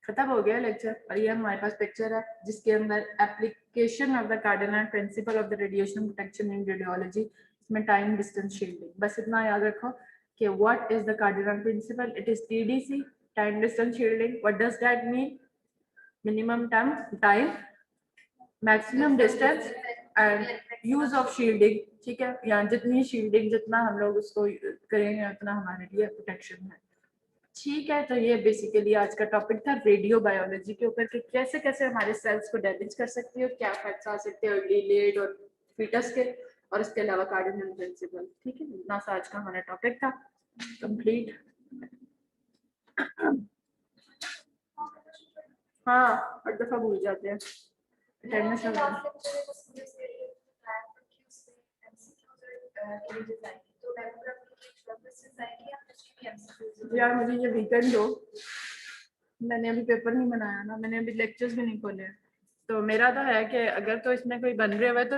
खत्म हो गया लेक्चर, और ये हमारे पास पिक्चर है जिसके अंदर application of the cardinal principle of the radiation protection in radiology, इसमें टाइम डिस्टेंस शील्डिंग, बस इतना याद रखो कि what is the cardinal principle, it is TDC, time distance shielding. What does that mean, minimum time, maximum distance and use of shielding, ठीक है। या जितनी शील्डिंग जितना हम लोग उसको करेंगे उतना हमारे लिए प्रोटेक्शन है, ठीक है। तो ये बेसिकली आज का टॉपिक था रेडियो बायोलॉजी के ऊपर कि कैसे कैसे हमारे सेल्स को डैमेज कर सकती है और क्या इफेक्ट्स आ सकते हैं अर्ली, लेट और फीटस के, और इसके अलावा कार्डिनल प्रिंसिपल, ठीक है। इतना सा आज का हमारा टॉपिक था कंप्लीट। हाँ, हर दफा भूल जाते हैं अटेंडेंस में। यार मुझे ये वीकेंड दो, मैंने अभी पेपर नहीं बनाया ना, मैंने अभी लेक्चर्स भी नहीं खोले, तो मेरा तो है कि अगर तो इसमें कोई बन रहे हुए तो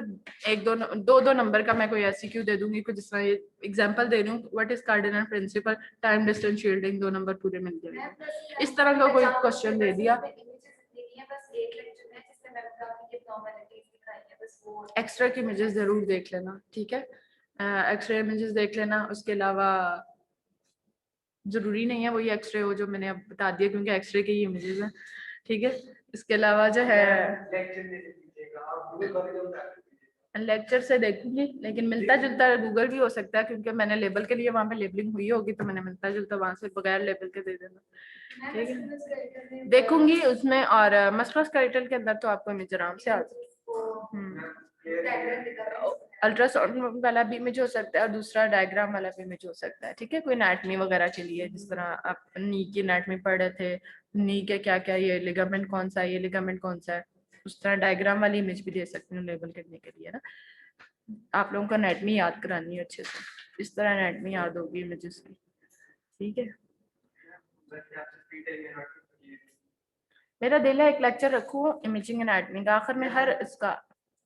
एक दो नंबर का मैं कोई एमसीक्यू दे दूंगी, कुछ जिस तरह ये एग्जांपल दे रही हूँ, what is cardinal principle, time distance shielding, 2 number पूरे मिल जाएंगे। इस तरह का कोई क्वेश्चन दे दिया। एक्स्ट्रा की इमेजेस जरूर देख लेना, ठीक है, एक्स्ट्रा इमेजेस देख लेना। उसके अलावा जरूरी नहीं है वही एक्सरे हो जो मैंने अब बता दिया, क्योंकि एक्सरे के ही इमेजेस हैं, ठीक है। इसके अलावा जो है लेक्चर से देखूंगी, लेकिन मिलता जुलता गूगल भी हो सकता है, क्योंकि मैंने लेबल के लिए वहां पे लेबलिंग हुई होगी, तो मैंने मिलता जुलता वहां से बगैर लेबल के दे देना, ठीक है। देखूंगी उसमें, और मस्कुलोस्केलेटल के अंदर तो आपको इमेज आराम से आ अल्ट्रासाउंड वाला भी इमेज हो सकता है और दूसरा डायग्राम वाला भी इमेज हो सकता है, ठीक है। कोई एनाटमी वगैरह के लिए, जिस तरह आप नी की एनाटमी पढ़ रहे थे, नी के क्या क्या, ये लिगामेंट कौन सा है, ये लिगामेंट कौन सा है, उस तरह डायग्राम वाली इमेज भी दे सकते हैं लेबल करने के लिए ना। आप लोगों को एनाटमी याद करानी है अच्छे से, इस तरह एनाटमी याद होगी इमेजेस की, ठीक है। मेरा दिल है एक लेक्चर रखूं इमेजिंग एनाटमी का आखिर में हर इसका।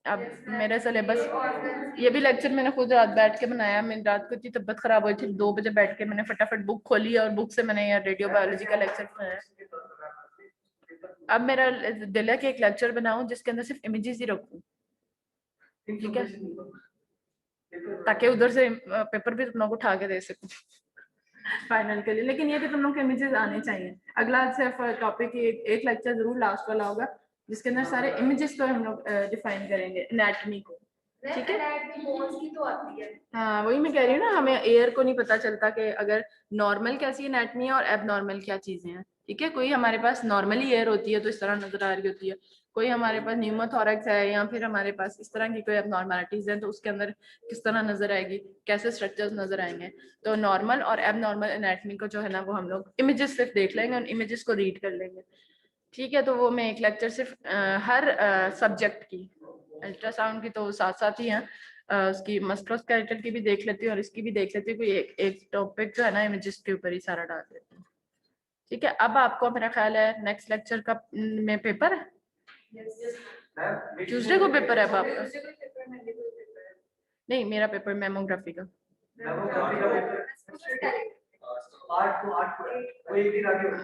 अब मेरा सिलेबस, ये भी लेक्चर मैंने खुद रात बैठ के बनाया। मेरी रात को इतनी तबीयत खराब हुई थी, 2 बजे बैठ के मैंने फटाफट बुक खोली और बुक से मैंने यार रेडियो बायोलॉजी का लेक्चर बनाया। अब मेरा दिल है कि एक लेक्चर बनाऊं जिसके अंदर सिर्फ इमेजेस ही रखूं, ठीक है, ताकि उधर से पेपर भी तुम लोग उठा के दे सकूं फाइनल के लिए। लेकिन ये कि तुम लोग के इमेजेस आने चाहिए। अगला सिर्फ टॉपिक एक लेक्चर जरूर लास्ट वाला होगा जिसके अंदर सारे इमेजेस को हम लोग डिफाइन करेंगे, एनाटमी को, ठीक है। हाँ वही मैं कह रही हूँ ना, हमें एयर को नहीं पता चलता कि अगर नॉर्मल कैसी एनाटमी है और एबनॉर्मल क्या चीजें हैं, ठीक है। कोई हमारे पास नॉर्मली एयर होती है तो इस तरह नजर आ रही होती है, कोई हमारे पास न्यूमोथोरैक्स है या फिर हमारे पास इस तरह की कोई एबनॉर्मलिटीज है तो उसके अंदर किस तरह नजर आएगी, कैसे स्ट्रक्चर्स नजर आएंगे। तो नॉर्मल और एबनॉर्मल एनाटमी को जो है ना वो हम लोग इमेजेस सिर्फ देख लेंगे, उन इमेजेस को रीड कर लेंगे, ठीक है। तो वो मैं एक लेक्चर सिर्फ हर सब्जेक्ट की, अल्ट्रासाउंड की तो साथ साथ ही है, उसकी मस्कुलोस्केलेटल की भी देख लेती हूँ और इसकी भी देख लेती हूँ, कोई एक टॉपिक जो है ना इमेजेस के ऊपर ही सारा डाल देती हूँ, ठीक है। अब आपको मेरा ख्याल है नेक्स्ट लेक्चर का में पेपर है, ट्यूसडे को पेपर है अब आपका? नहीं मेरा पेपर मेमोग्राफी का।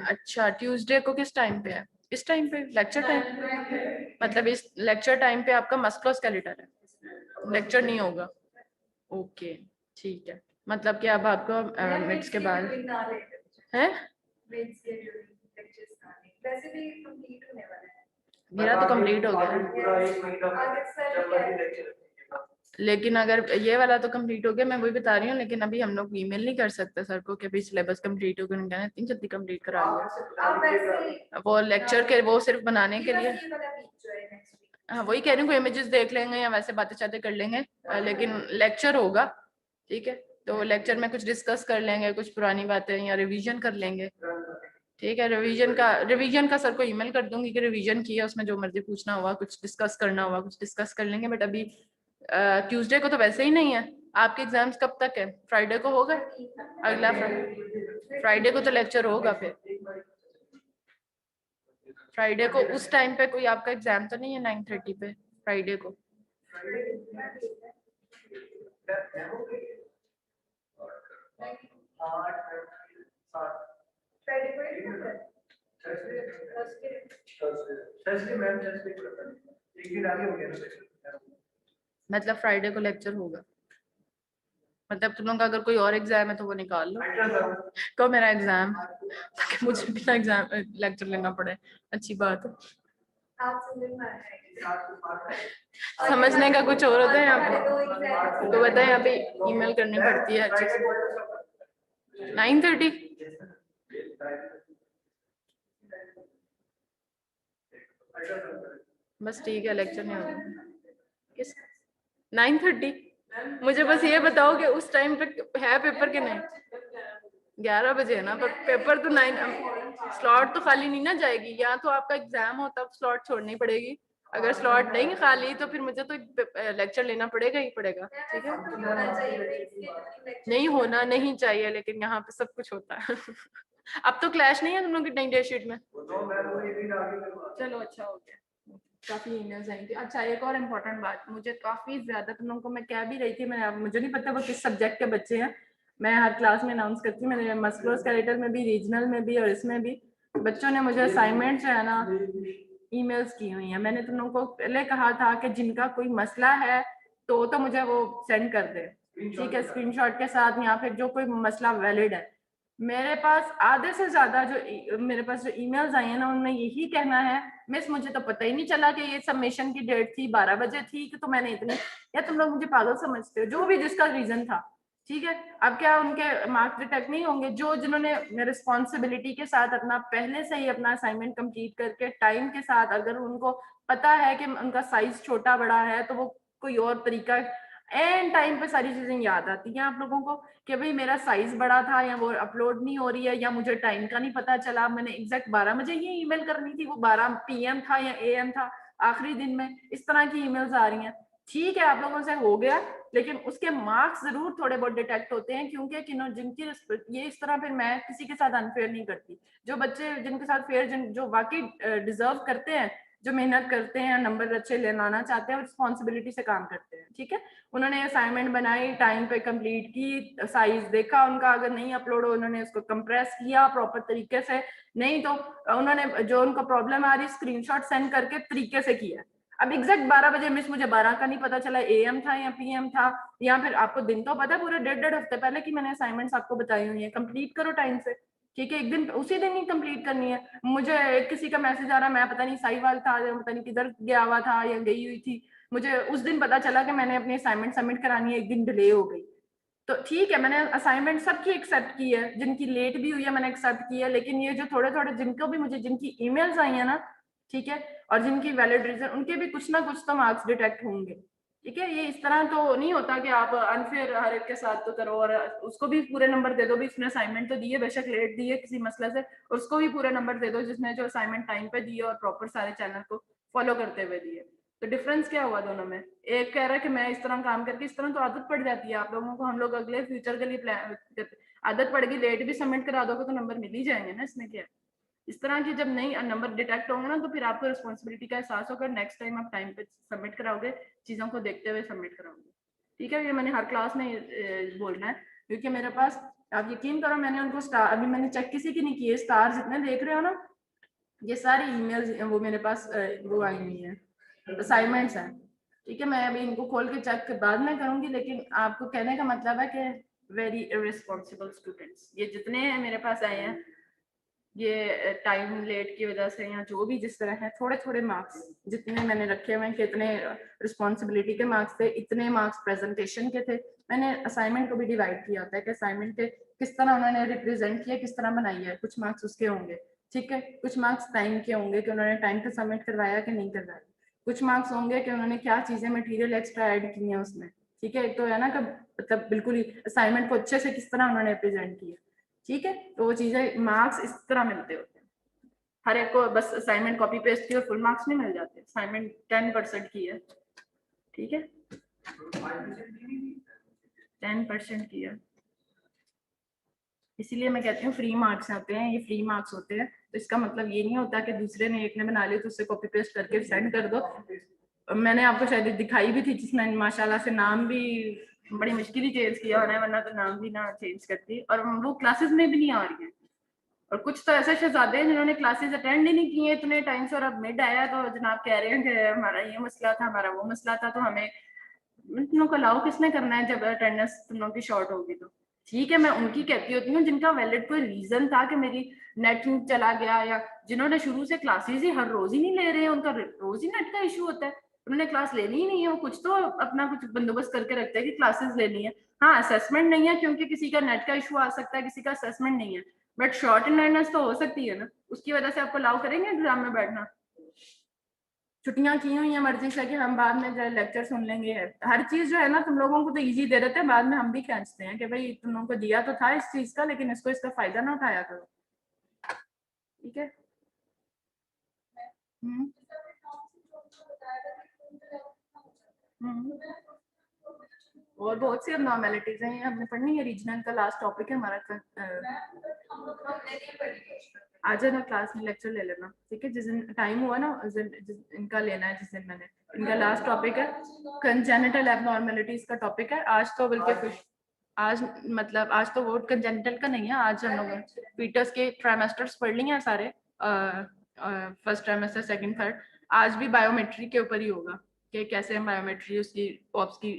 अच्छा ट्यूसडे को किस टाइम पे है? इस टाइम पे लेक्चर टाइम, मतलब इस लेक्चर टाइम पे आपका मस्कुलोस्केलेटल है, लेक्चर नहीं होगा, ओके ठीक है। मतलब कि अब आपको मिड्स के बाद है, मेरा तो कंप्लीट हो गया, लेकिन अगर ये वाला तो कंप्लीट हो गया, मैं वही बता रही हूँ। लेकिन अभी हम लोग ईमेल नहीं कर सकते सर को कि अभी सिलेबस कंप्लीट हो गया, उन्होंने कहना इतनी जल्दी कंप्लीट करा लिया, वो लेक्चर के वो सिर्फ बनाने के लिए। हाँ वही कह रही हूँ, कोई इमेजेस देख लेंगे या वैसे बातें चाते कर लेंगे, लेकिन लेक्चर होगा, ठीक है। तो लेक्चर में कुछ डिस्कस कर लेंगे, कुछ पुरानी बातें या रिवीजन कर लेंगे, ठीक है। रिवीजन का सर को ईमेल कर दूंगी कि रिवीजन किया, उसमें जो मर्जी पूछना हुआ, कुछ डिस्कस करना हुआ कुछ डिस्कस कर लेंगे। बट अभी ट्यूसडे को तो वैसे ही नहीं है। आपके एग्जाम्स कब तक है? फ्राइडे को होगा, अगला फ्राइडे को तो लेक्चर होगा। फिर फ्राइडे को उस टाइम पे कोई आपका एग्जाम तो नहीं है 9:30 पे फ्राइडे को? मतलब फ्राइडे को लेक्चर होगा, मतलब तुम लोग का अगर कोई और एग्जाम है तो वो निकाल लो। कब मेरा एग्जाम, ताकि मुझे बिना एग्जाम लेक्चर लेना पड़े, अच्छी बात है। समझने का कुछ और होता है यहाँ पे, तो बताए यहाँ पे ईमेल करनी पड़ती है अच्छे से। 9:30 बस ठीक है, लेक्चर नहीं होगा किस 9:30? मुझे बस ये बताओ कि उस टाइम पे है पेपर के नहीं? 11 बजे है ना, पर पेपर तो 9, स्लॉट तो खाली नहीं ना जाएगी, या तो आपका एग्जाम हो तब स्लॉट छोड़नी पड़ेगी, अगर स्लॉट नहीं खाली तो फिर मुझे तो लेक्चर लेना पड़ेगा ही पड़ेगा, ठीक है। नहीं होना नहीं चाहिए, लेकिन यहाँ पे सब कुछ होता है। अब तो क्लैश नहीं है तुम लोग की नई डे शीट में? चलो अच्छा हो गया। काफी ईमेल्स आई थी। अच्छा, एक और इम्पोर्टेंट बात, मुझे काफी ज्यादा, तुम लोगों को मैं कह भी रही थी, मैंने, मुझे नहीं पता वो किस सब्जेक्ट के बच्चे हैं, मैं हर क्लास में अनाउंस करती हूँ, मैंने मस्कुलोस्केलेटल में भी, रीजनल में भी और इसमें भी बच्चों ने मुझे असाइनमेंट जो है ना ईमेल्स की हुई है। मैंने तुम लोगों को पहले कहा था कि जिनका कोई मसला है तो मुझे वो सेंड कर दे, ठीक है, स्क्रीनशॉट के साथ, या फिर जो कोई मसला वैलिड है। मेरे पास आधे से ज्यादा जो मेरे पास जो ईमेल्स आई है ना, उनमें यही कहना है, मिस मुझे तो पता ही नहीं चला कि ये सबमिशन की डेट थी 12 बजे थी, कि तो मैंने इतनी, या तुम लोग मुझे पागल समझते हो, जो भी जिसका रीजन था, ठीक है। अब क्या उनके मार्क्स डिटेक्ट नहीं होंगे? जो जिन्होंने रिस्पॉन्सिबिलिटी के साथ अपना पहले से ही अपना असाइनमेंट कंप्लीट करके टाइम के साथ, अगर उनको पता है कि उनका साइज छोटा बड़ा है, तो वो कोई और तरीका, एंड टाइम पे सारी चीजें याद आती हैं आप लोगों को कि भाई मेरा साइज बड़ा था, या वो अपलोड नहीं हो रही है, या मुझे टाइम का नहीं पता चला, मैंने एग्जैक्ट 12 बजे ये ईमेल करनी थी, वो 12 PM था या AM था आखिरी दिन में, इस तरह की ईमेल्स आ रही हैं। ठीक है, आप लोगों से हो गया, लेकिन उसके मार्क्स जरूर थोड़े बहुत डिटेक्ट होते हैं, क्योंकि जिनकी ये इस तरह, फिर मैं किसी के साथ अनफेयर नहीं करती। जो बच्चे जिनके साथ फेयर, जो वाकई डिजर्व करते हैं, जो मेहनत करते हैं, नंबर अच्छे लाना चाहते हैं, रिस्पॉन्सिबिलिटी से काम करते हैं, ठीक है, उन्होंने असाइनमेंट बनाई, टाइम पे कंप्लीट की, साइज देखा उनका, अगर नहीं अपलोड हो उन्होंने उसको कंप्रेस किया प्रॉपर तरीके से, नहीं तो उन्होंने जो उनको प्रॉब्लम आ रही स्क्रीनशॉट सेंड करके तरीके से किया। अब एग्जैक्ट 12 बजे, मिस मुझे 12 का नहीं पता चला AM था या PM था, या फिर आपको दिन तो पता है, पूरे 1.5 हफ्ते पहले की मैंने असाइनमेंट्स आपको बताई हुई है, कंप्लीट करो टाइम से, ठीक है, एक दिन उसी दिन ही कंप्लीट करनी है। मुझे किसी का मैसेज आ रहा, मैं पता नहीं साहिवाल था या पता नहीं किधर गया हुआ था या गई हुई थी, मुझे उस दिन पता चला कि मैंने अपनी असाइनमेंट सबमिट करानी है, एक दिन डिले हो गई। तो ठीक है, मैंने असाइनमेंट सबकी एक्सेप्ट की है, जिनकी लेट भी हुई है मैंने एक्सेप्ट की है, लेकिन ये जो थोड़े थोड़े जिनको भी मुझे जिनकी ईमेल्स आई है ना, ठीक है, और जिनकी वैलिड रीजन, उनके भी कुछ ना कुछ तो मार्क्स डिटेक्ट होंगे, ठीक है। ये इस तरह तो नहीं होता कि आप अनफेयर हर एक के साथ तो करो और उसको भी पूरे नंबर दे दो, भी उसने असाइनमेंट तो दी है, बेशक लेट दी है किसी मसले से, और उसको भी पूरे नंबर दे दो जिसने जो असाइनमेंट टाइम पे दी है और प्रॉपर सारे चैनल को फॉलो करते हुए दिए। तो डिफरेंस क्या हुआ दोनों में? एक कह रहा है कि मैं इस तरह काम करके, इस तरह तो आदत पड़ जाती है आप लोगों को, हम लोग अगले फ्यूचर के लिए प्लान, आदत पड़ गई, लेट भी सबमिट करा दोगे तो नंबर मिल ही जाएंगे ना, इसमें क्या है। इस तरह की जब नहीं नंबर डिटेक्ट होंगे ना, तो फिर आपको रिस्पॉन्सिबिलिटी का एहसास होगा, नेक्स्ट टाइम आप टाइम पे सबमिट कराओगे, चीजों को देखते हुए सबमिट कराओगे, ठीक है। ये मैंने हर क्लास में बोलना है, क्योंकि मेरे पास, आप यकीन करो, मैंने उनको स्टार, अभी मैंने चेक किसी की नहीं किए, स्टार जितने देख रहे हो ना, ये सारी ईमेल्स वो मेरे पास वो आई हुई है, असाइनमेंट्स हैं, ठीक है। मैं अभी इनको खोल के चेक बाद में करूंगी, लेकिन आपको कहने का मतलब है कि वेरी इररिस्पॉन्सिबल स्टूडेंट्स, ये जितने मेरे पास आए हैं, ये टाइम लेट की वजह से या जो भी जिस तरह है, थोड़े थोड़े मार्क्स जितने मैंने रखे हुए हैं, कितने रिस्पॉन्सिबिलिटी के मार्क्स थे, इतने मार्क्स प्रेजेंटेशन के थे। मैंने असाइनमेंट को भी डिवाइड किया होता है कि असाइनमेंट के किस तरह उन्होंने रिप्रेजेंट किया, किस तरह बनाई है, कुछ मार्क्स उसके होंगे, ठीक है, कुछ मार्क्स टाइम के होंगे कि उन्होंने टाइम पे सबमिट करवाया कि नहीं करवाया, कुछ मार्क्स होंगे कि उन्होंने क्या चीजें मटेरियल एक्स्ट्रा ऐड की हैं उसमें, ठीक है। एक तो है ना कि मतलब बिल्कुल ही असाइनमेंट को अच्छे से किस तरह उन्होंने प्रेजेंट किया, ठीक है। तो वो चीजें, मार्क्स इस तरह मिलते होते हैं, हर एक को बस असाइनमेंट कॉपी पेस्ट की और फुल मार्क्स नहीं मिल जाते, असाइनमेंट 10% की है, ठीक है, 10% की है, इसीलिए मैं कहती हूँ फ्री मार्क्स आते हैं, ये फ्री मार्क्स होते हैं, तो इसका मतलब ये नहीं होता कि दूसरे ने, एक ने बना ली तो उससे कॉपी पेस्ट करके सेंड कर दो। मैंने आपको शायद दिखाई भी थी, जिसने माशाल्लाह से नाम भी बड़ी मुश्किल ही चेंज किया होना है, वरना तो नाम भी ना चेंज करती, और वो क्लासेस में भी नहीं आ रही है। और कुछ तो ऐसे शहजादे हैं जिन्होंने क्लासेस अटेंड ही नहीं किए इतने टाइम से, और अब मिड आया तो जनाब कह रहे हैं कि हमारा ये मसला था, हमारा वो मसला था, तो हमें तुम लोग को अलाउ किसने करना है जब अटेंडेंस तुम लोग की शॉर्ट होगी तो। ठीक है, मैं उनकी कहती होती हूँ जिनका वैलिड कोई रीजन था कि मेरी नेट चला गया, या जिन्होंने शुरू से क्लासेस ही हर रोज ही नहीं ले रहे हैं, उनका रोज ही नेट का इशू होता है, उन्होंने क्लास लेनी ही नहीं है, वो कुछ तो अपना कुछ बंदोबस्त करके रखते हैं कि क्लासेस लेनी है। हाँ, असेसमेंट नहीं है क्योंकि किसी का नेट का इशू आ सकता है, किसी का असेसमेंट नहीं है, बट शॉर्ट अटेंडेंस तो हो सकती है ना, उसकी वजह से आपको अलाउ करेंगे एग्जाम में बैठना? छुट्टियां की हुई है मर्जी से कि हम बाद में जो लेक्चर सुन लेंगे, हर चीज जो है ना तुम लोगों को तो इजी दे देते हैं, बाद में हम भी खींचते हैं कि भाई तुम लोगों को दिया तो था इस चीज का, लेकिन इसको इसका फायदा ना उठाया करो, ठीक है। हम्म हम्म। और बहुत सी अब नॉर्मेलिटीज हैं, ये हमने पढ़नी है, रीजनल का लास्ट टॉपिक है हमारा आ जाना क्लास में, लेक्चर ले लेना, ठीक है। जिस दिन टाइम हुआ ना उस दिन इनका लेना है, जिस दिन मैंने इनका लास्ट टॉपिक है कंजेनिटल एबनॉर्मेलिटीज का टॉपिक है। आज तो बल्कि आज मतलब आज तो वो कंजेनिटल का नहीं है, आज हम लोग फीटस के ट्राइमेस्टर्स पढ़ लिए हैं सारे, फर्स्ट ट्राइमेस्टर सेकंड थर्ड। आज भी बायोमेट्री के ऊपर ही होगा कि कैसे हम बायोमेट्री उसकी पॉप्स की।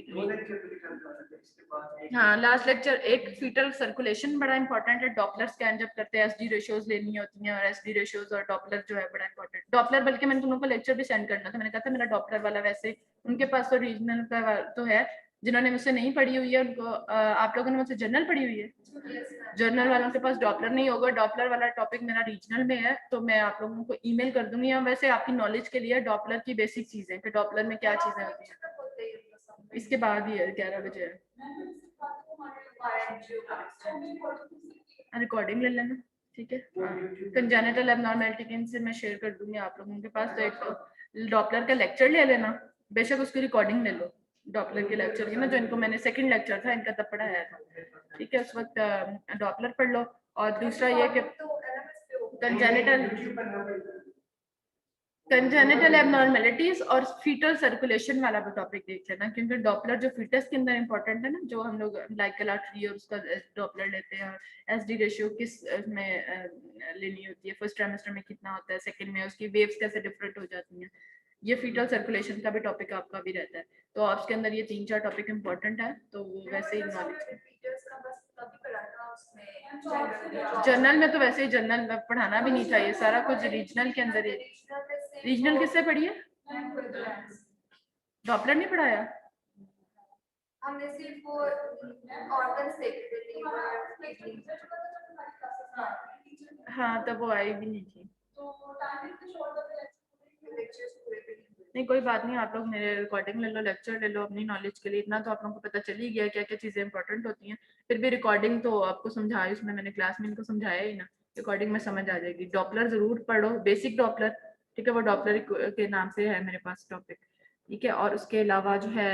हाँ लास्ट लेक्चर एक फीटल सर्कुलेशन बड़ा इंपॉर्टेंट है। डॉपलर स्कैन जब करते हैं एसडी रेशियोज लेनी होती हैं, और एसडी रेशियोज और डॉपलर जो है बड़ा इंपॉर्टेंट। डॉपलर बल्कि मैंने तुम लोगों को लेक्चर भी सेंड करना था, मैंने कहा था मेरा डॉपलर वाला, वैसे उनके पास तो रीजनल का तो है, जिन्होंने मुझसे नहीं पढ़ी हुई है उनको आप लोगों ने मुझसे जर्नल पढ़ी हुई है, जर्नल वालों के पास डॉपलर नहीं होगा। डॉपलर वाला टॉपिक मेरा रीजनल में है, तो मैं आप लोगों को ईमेल कर दूंगी। और वैसे आपकी नॉलेज के लिए डॉपलर की बेसिक चीजें कि डॉपलर में क्या चीजें होती हैं, इसके बाद ही है 11 बजे है। रिकॉर्डिंग ले लेना, ठीक है। कंजेनिटल एबनॉर्मेलिटी से मैं शेयर कर दूंगी आप लोगों के पास। तो एक डॉपलर का लेक्चर ले लेना, बेशक उसकी रिकॉर्डिंग ले लो डॉपलर के लेक्चर की ना, जो इनको मैंने सेकंड लेक्चर था इनका तब पढ़ाया था, ठीक है। उस वक्त डॉपलर पढ़ लो। और दूसरा ये कि कंजेनिटल एबनॉर्मेलिटीज और फीटल सर्कुलेशन वाला भी टॉपिक देख लेना, क्योंकि डॉपलर जो फीटस के अंदर इंपॉर्टेंट है ना, जो हम लोग लाइक ट्री और उसका डॉपलर लेते हैं, और एसडी रेशियो किस में लेनी होती है, फर्स्ट ट्राइमेस्टर में कितना होता है, सेकंड में उसकी वेव्स कैसे डिफरेंट हो जाती हैं, ये फीटल सर्कुलेशन का भी टॉपिक आपका भी रहता है। तो आपके अंदर ये 3-4 टॉपिक इंपॉर्टेंट है, तो वो वैसे ही नॉलेज। जर्नल में तो वैसे ही जर्नल में पढ़ाना भी नहीं चाहिए, सारा कुछ रीजनल के अंदर ही। रीजनल किससे पढ़ी है? डॉपलर नहीं पढ़ाया? हमने सिर्फ वो ऑर्गन्स देखे थे, लीवर। हाँ तब वो आई भी नहीं थी। नहीं कोई बात नहीं, आप लोग मेरे रिकॉर्डिंग ले लो, लेक्चर ले लो अपनी नॉलेज के लिए। इतना तो आप लोगों को पता चल ही गया क्या क्या चीजें इंपॉर्टेंट होती हैं। फिर भी रिकॉर्डिंग तो आपको समझाई, उसमें मैंने क्लास में इनको समझाया ही ना, रिकॉर्डिंग में समझ आ जाएगी। डॉपलर जरूर पढ़ो, बेसिक डॉपलर, ठीक है। वो डॉपलर के नाम से है मेरे पास टॉपिक, ठीक है। और उसके अलावा जो है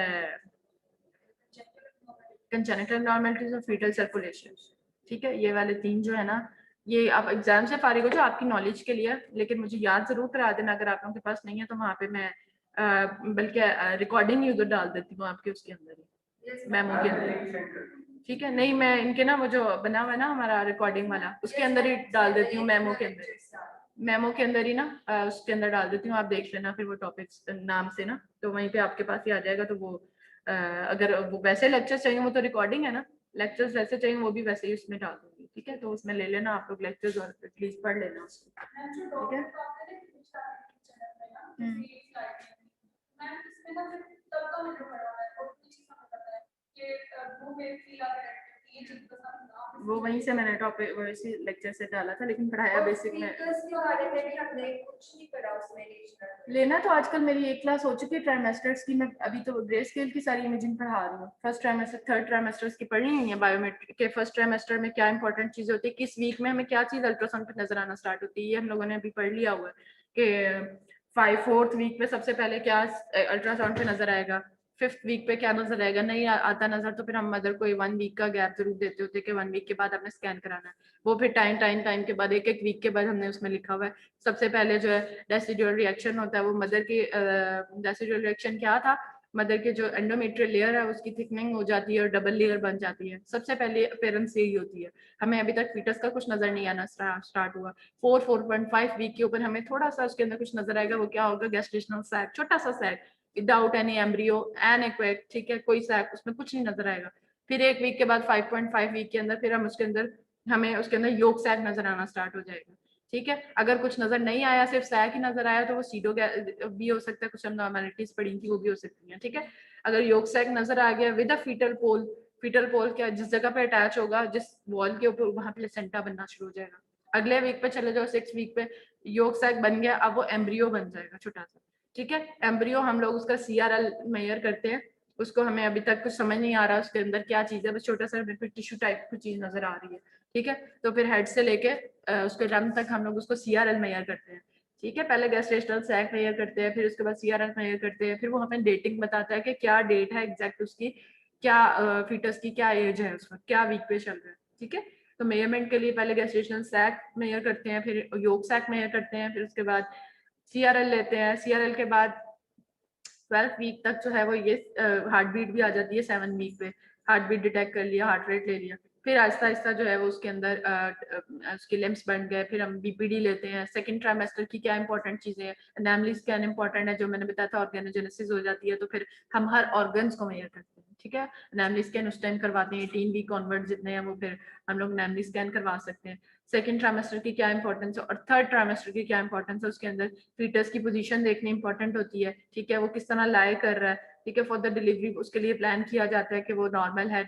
कंजेनिटल एबनॉर्मलिटीज और फीटल सर्कुलेशन, ठीक है। ये वाले 3 जो है ना, ये आप एग्जाम से फारिग हो जाओ, आपकी नॉलेज के लिए। लेकिन मुझे याद जरूर करा देना, अगर आप लोगों के पास नहीं है तो वहाँ पे मैं बल्कि रिकॉर्डिंग ही उधर डाल देती हूँ आपके उसके अंदर ही, मेमो के अंदर, ठीक है। नहीं मैं इनके ना वो जो बना हुआ है ना हमारा रिकॉर्डिंग वाला, उसके अंदर ही डाल देती हूँ, मेमो के अंदर, मेमो के अंदर ही ना उसके अंदर डाल देती हूँ। आप देख लेना फिर वो टॉपिक्स नाम से ना, तो वहीं पे आपके पास ही आ जाएगा। तो वो अगर वो वैसे लेक्चर चाहिए, वो तो रिकॉर्डिंग है ना, लेक्चर्स वैसे चाहिए वो भी वैसे ही उसमें डाल दूंगी, ठीक है। तो उसमें ले लेना आप लोग लेक्चर्स और प्लीज पढ़ लेना उसको, ठीक है। वो वहीं से मैंने टॉपिक वैसे लेक्चर से डाला था, लेकिन पढ़ाया बेसिक में। लेना तो आजकल मेरी एक क्लास हो चुकी है ट्राइमेस्टर्स की, मैं अभी तो ग्रे स्केल की सारी इमेजिंग पढ़ा रही हूँ। फर्स्ट ट्राइमेस्टर थर्ड ट्राइमेस्टर्स की पढ़नी है बायोमेट्रिक के। फर्स्ट ट्राइमेस्टर में क्या इंपॉर्टेंट चीजें होती है, किस वीक में हमें क्या चीज अल्ट्रासाउंड पे नजर आना स्टार्ट होती है, ये हम लोगों ने अभी पढ़ लिया हुआ है कि 4th वीक पे सबसे पहले क्या अल्ट्रासाउंड पे नजर आएगा, 5th वीक पे क्या नजर आएगा, नहीं आता नजर तो फिर हम मदर को 1 वीक का गैप जरूर देते होते कि 1 वीक के बाद आपने स्कैन कराना है। वो फिर टाइम के बाद एक वीक के बाद हमने उसमें लिखा हुआ है। सबसे पहले जो है रेसिडुअल रिएक्शन होता है, वो मदर की रेसिडुअल रिएक्शन क्या था, मदर के जो एंडोमेट्रियल लेयर है उसकी थिकनिंग हो जाती है और डबल लेयर बन जाती है। सबसे पहले अपीयरेंस यही होती है। हमें अभी तक फीटस का कुछ नजर नहीं आना स्टार्ट हुआ। 4.5 वीक के ऊपर हमें थोड़ा सा उसके अंदर कुछ नजर आएगा, वो क्या होगा, गैस्ट्रेशनल सैक, छोटा सा सैक विदाउट एनी एम्ब्रियो एनेक्वेक, ठीक है, कोई सैक उसमें कुछ नहीं नजर आएगा। फिर 1 वीक के बाद 5.5 वीक के अंदर फिर हम उसके अंदर हमें उसके अंदर योग सैक नजर आना स्टार्ट हो जाएगा, ठीक है। अगर कुछ नजर नहीं आया, सिर्फ सैक ही नजर आया, तो वो सीडो भी हो सकता है, कुछ अबनॉर्मलिटीज पड़ी थी वो भी हो सकती है, ठीक है। अगर योग सैक नजर आ गया विद अ फीटल पोल क्या जिस जगह पे अटैच होगा, जिस वॉल के ऊपर, वहां प्लेसेंटा बनना शुरू हो जाएगा। अगले वीक पे चले जाओ, 6 वीक पे योग सैक बन गया, अब वो एम्ब्रियो बन जाएगा छोटा सा, ठीक है। एम्ब्रियो हम लोग उसका CRL मेजर करते हैं, उसको हमें अभी तक कुछ समझ नहीं आ रहा उसके अंदर क्या चीज है, बस छोटा सा टिश्यू टाइप की चीज नजर आ रही है, ठीक है। तो फिर हेड से लेके उसके रम तक हम लोग उसको CRL मेजर करते हैं, ठीक है। पहले गैस्ट्रेशनल सैक मेजर करते हैं, फिर उसके बाद CRL मेजर करते हैं, फिर वो हमें डेटिंग बताता है कि क्या डेट है एग्जैक्ट उसकी, क्या फीटस की क्या एज है, उसका क्या वीक पे चल रहा है, ठीक है। तो मेजरमेंट के लिए पहले गेस्टेशनल सैक मेजर करते हैं, फिर योग सैक मेजर करते हैं, फिर उसके बाद CRL लेते हैं। CRL के बाद 12 वीक तक जो है वो ये हार्ट बीट भी आ जाती है। 7 वीक पे हार्ट बीट डिटेक्ट कर लिया, हार्ट रेट ले लिया, फिर आहिस्ता आहिस्ता जो है वो उसके अंदर उसके लिम्स बन गए। फिर हम BPD लेते हैं। सेकंड ट्राइमेस्टर की क्या इंपॉर्टेंट चीजें हैं, एनामली स्कैन इंपॉर्टेंट है, जो मैंने बताया था ऑर्गेनोजेनेसिस हो जाती है, तो फिर हम हर ऑर्गन्स को मेजर करते हैं, ठीक है। एनामली स्कैन उस टाइम करवाते हैं 18 वीक ऑनवर्ड जितने हैं वो, फिर हम लोग एनामली स्कैन करवा सकते हैं। सेकंड ट्राइमेस्टर की क्या इंपॉर्टेंस है और थर्ड ट्राइमेस्टर की क्या इंपॉर्टेंस है, उसके अंदर फीटस की पोजीशन देखनी इंपॉर्टेंट होती है, ठीक है, वो किस तरह लाई कर रहा है, ठीक है। फॉर द डिलीवरी उसके लिए प्लान किया जाता है कि वो नॉर्मल है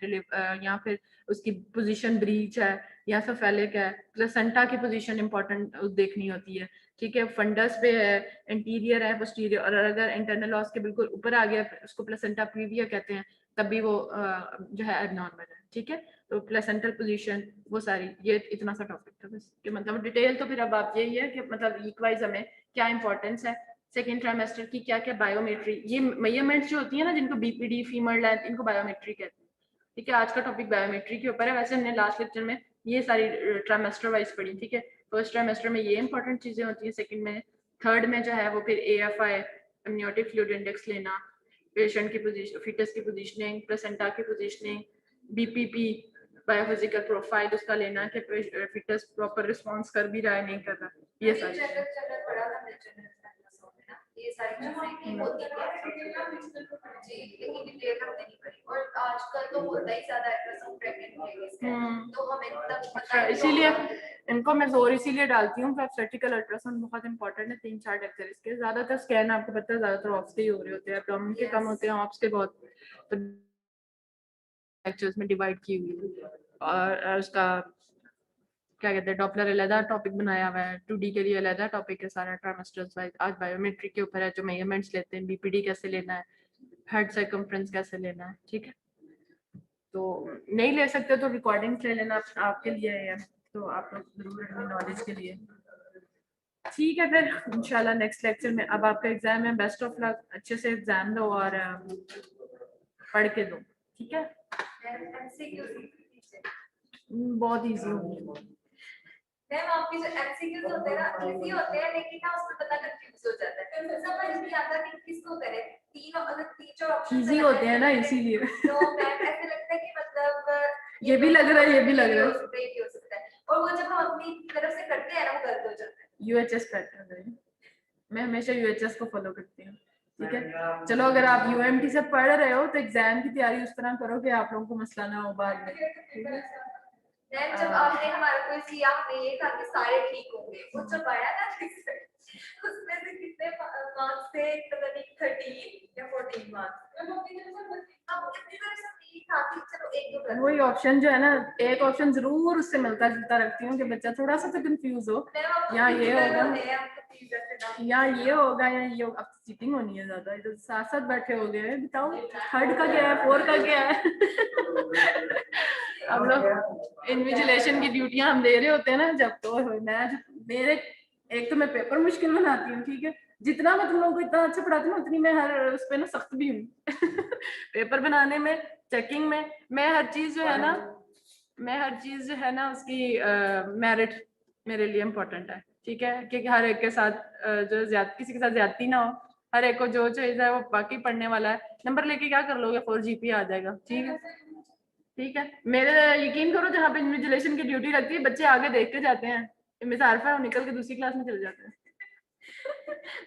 या फिर उसकी पोजीशन ब्रीच है या सफेलिक है। प्लेसेंटा की पोजीशन इंपॉर्टेंट देखनी होती है, ठीक है। फंडस पे है, इंटीरियर है, पोस्टीरियर, और अगर इंटरनल ऑस के बिल्कुल ऊपर आ गया उसको प्लेसेंटा प्रीविया कहते हैं, तब भी वो जो है एबनॉर्मल है, ठीक है। तो प्लेसेंटल पोजीशन वो सारी, ये इतना सा टॉपिक था बस कि मतलब डिटेल तो फिर अब आप यही है कि मतलब वीक वाइज हमें क्या इंपॉर्टेंस है, सेकेंड ट्राइमेस्टर की क्या क्या बायोमेट्री, ये मेजरमेंट्स जो होती है ना जिनको BPD फीमर लेंथ, इनको बायोमेट्री कहते हैं, ठीक है। आज का टॉपिक बायोमेट्री के ऊपर है। वैसे हमने लास्ट लेक्चर में ये सारी ट्राइमेस्टर वाइज पढ़ी, ठीक है। फर्स्ट ट्राइमेस्टर में ये इंपॉर्टेंट चीजें होती है, सेकंड में, थर्ड में जो है वो फिर AFI एमनियोटिक फ्लूइड इंडेक्स लेना, पेशेंट की पोजीशन, फिटस की पोजीशनिंग, प्लेसेंटा की पोजीशनिंग, BPP बायोफिजिकल प्रोफाइल उसका लेना कि फिटस प्रॉपर रिस्पॉन्स कर भी रहा है नहीं कर रहा, ये सारी ये सारी चीजें होती हैं जी, लेकिन डिटेल हमने नहीं करी। और आजकल तो होता ही ज्यादा अल्ट्रासाउंड प्रेग्नेंट लेडीज का, तो हमें तब पता ही इसीलिए होगा। इनको मैं जोर इसीलिए डालती हूँ कि ऑब्स्टेट्रिकल अल्ट्रासाउंड बहुत इंपॉर्टेंट है। 3-4 लेक्चर इसके, ज्यादातर स्कैन आपको पता है ज्यादातर ऑप्स के ही हो रहे होते हैं, एब्डोमेन के कम होते हैं, ऑप्स के बहुत, तो लेक्चर्स में डिवाइड की हुई है। और उसका क्या कहते हैं, डॉपलर अलग टॉपिक बनाया हुआ है, 2D के लिए अलग टॉपिक है सारा ट्राइमेस्टर्स वाइज। आज बायोमेट्री के ऊपर है, जो मेजरमेंट्स लेते हैं, BPD कैसे लेना है, हेड सर्कमफ्रेंस कैसे लेना है, ठीक है। तो नहीं ले सकते तो रिकॉर्डिंग्स ले लेना, आपके लिए है, तो आप लोग जरूर अपनी नॉलेज के लिए, ठीक है। फिर इंशाल्लाह नेक्स्ट लेक्चर में, अब आपका एग्जाम है, बेस्ट ऑफ लक, अच्छे से एग्जाम दो और पढ़ के दो, ठीक है। बहुत इजी होंगे मैम, आपके जो MCQs होते हैं ना इजी होते हैं, लेकिन ना उसमें पता कंफ्यूज हो जाता है, समझ नहीं आता कि किसको करें। तीन अगर तीन ऑप्शन इजी होते हैं ना इसीलिए तो मैम ऐसे लगता है कि मतलब ये भी लग रहा है, ये भी लग रहा है, ये भी हो सकता है, और वो जब हम अपनी तरफ से करते हैं ना वो गलत हो जाता है। UHS पैटर्न है, मैं हमेशा UHS को फॉलो करती हूँ, ठीक है। चलो अगर आप UMT से पढ़ रहे हो तो एग्जाम की तैयारी उस तरह करो कि आप लोगों को मसला ना हो बाद में, ठीक है। मैम जब आपने हमारा कोई किया, हमने ये कहा कि सारे ठीक होंगे, वो जब आया ना उसमें से कितने मार्क्स थे, पता नहीं 13 या 14 मार्क्स। हम अपनी तरफ से ठीक था कि चलो एक दो कर, वही ऑप्शन जो है ना, एक ऑप्शन जरूर उससे मिलता जुलता रखती हूँ कि बच्चा थोड़ा सा तो कंफ्यूज हो, या ये होगा या ये होगा या ये होगा। अब चीटिंग होनी है ज्यादा, इधर साथ साथ बैठे हो गए, बताओ थर्ड का क्या है, फोर का क्या है हम लोग इन्विजिलेशन की ड्यूटियां हम दे रहे होते हैं ना जब, तो मैं मेरे एक तो मैं पेपर मुश्किल बनाती हूँ, ठीक है। जितना मैं तुम लोगों को इतना अच्छा पढ़ाती हूँ उतनी मैं हर उस पे ना सख्त भी हूँ पेपर बनाने में, चेकिंग में, मैं हर चीज जो है ना, मैं हर चीज जो है ना उसकी मेरिट मेरे लिए इम्पोर्टेंट है, ठीक है। क्योंकि हर एक के साथ जो किसी के साथ ज्यादती ना हो, हर एक को जो चीज है वो बाकी पढ़ने वाला है, नंबर लेके क्या कर लोगे, 4 GPA आ जाएगा, ठीक है, ठीक है। मेरे यकीन करो जहाँ पे इन्विजिलेशन की ड्यूटी लगती है बच्चे आगे देख के जाते हैं, मिस आरफा निकल के दूसरी क्लास में चले जाते हैं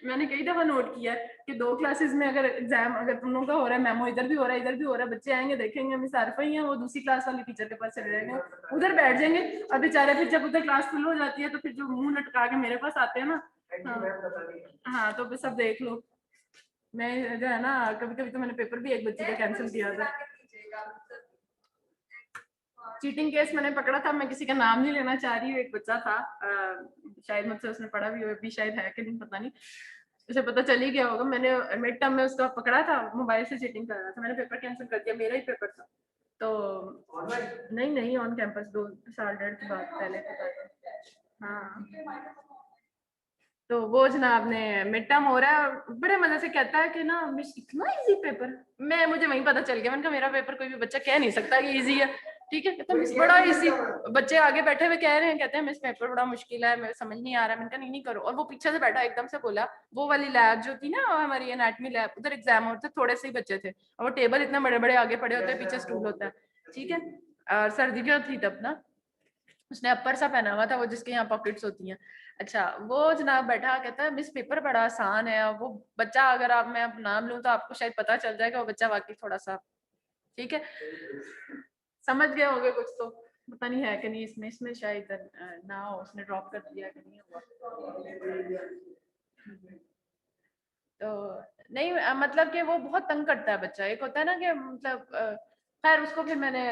मैंने कई दफा नोट किया है कि 2 क्लासेस में अगर एग्जाम, अगर तुम लोगों का हो रहा है, मेमो इधर भी हो रहा है इधर भी हो रहा है, बच्चे आएंगे देखेंगे मिस आरफा ही है, वो दूसरी क्लास वाली टीचर के पास चले जाएंगे, उधर बैठ जाएंगे, और बेचारे फिर जब उधर क्लास फुल हो जाती है तो फिर जो मुंह लटका के मेरे पास आते हैं ना, हाँ तो फिर सब देख लो। मैं जो है ना कभी कभी तो मैंने पेपर भी एक बच्चे का कैंसिल किया था, चीटिंग केस मैंने पकड़ा था, मैं किसी का नाम नहीं लेना चाह रही हूँ, एक बच्चा था शायद मुझसे उसने पढ़ा भी हो, भी शायद है कि नहीं पता नहीं, उसे पता चल ही गया होगा। मैंने मिड टर्म में उसका पकड़ा था, मोबाइल से चीटिंग कर रहा था, मैंने पेपर कैंसिल कर दिया, मेरा ही पेपर था, तो नहीं नहीं ऑन कैंपस 2 साल 1.5 के बाद पहले की बात है, हाँ। तो वो जनाब ने मिड टर्म हो रहा है, बड़े मजे से कहता है कि ना मिस इतना इजी पेपर, मुझे वहीं पता चल गया, मैंने कहा मेरा पेपर कोई भी बच्चा कह नहीं सकता कि इजी है, ठीक है, कहते हैं मिस बड़ा इजी, बच्चे आगे बैठे हुए कह रहे हैं, कहते हैं मिस पेपर बड़ा मुश्किल है, मैं समझ नहीं आ रहा। मैंने कहा नहीं नहीं करो। और वो पीछे से बैठा एकदम से बोला, वो वाली लैब जो थी ना हमारी एनाटमी लैब, उधर एग्जाम होते थोड़े से ही बच्चे थे और वो टेबल इतना बड़े बड़े आगे पड़े होते हैं, पीछे स्टूल होता है, ठीक है। और सर्दी भी थी तब ना, उसने अपर सा पहना हुआ था वो जिसके यहाँ पॉकेट्स होती हैं। अच्छा, वो जनाब बैठा कहता है मिस पेपर बड़ा आसान है। वो बच्चा, अगर आप मैं नाम लूँ तो आपको शायद पता चल जाएगा, वो बच्चा वाकई थोड़ा सा, ठीक है, समझ गए होंगे कुछ तो, पता नहीं है कि नहीं इसमें, इसमें शायद ना हो, उसने ड्रॉप कर दिया कि नहीं हुआ। तो नहीं मतलब कि वो बहुत तंग करता है बच्चा। एक होता है ना कि मतलब खैर उसको फिर मैंने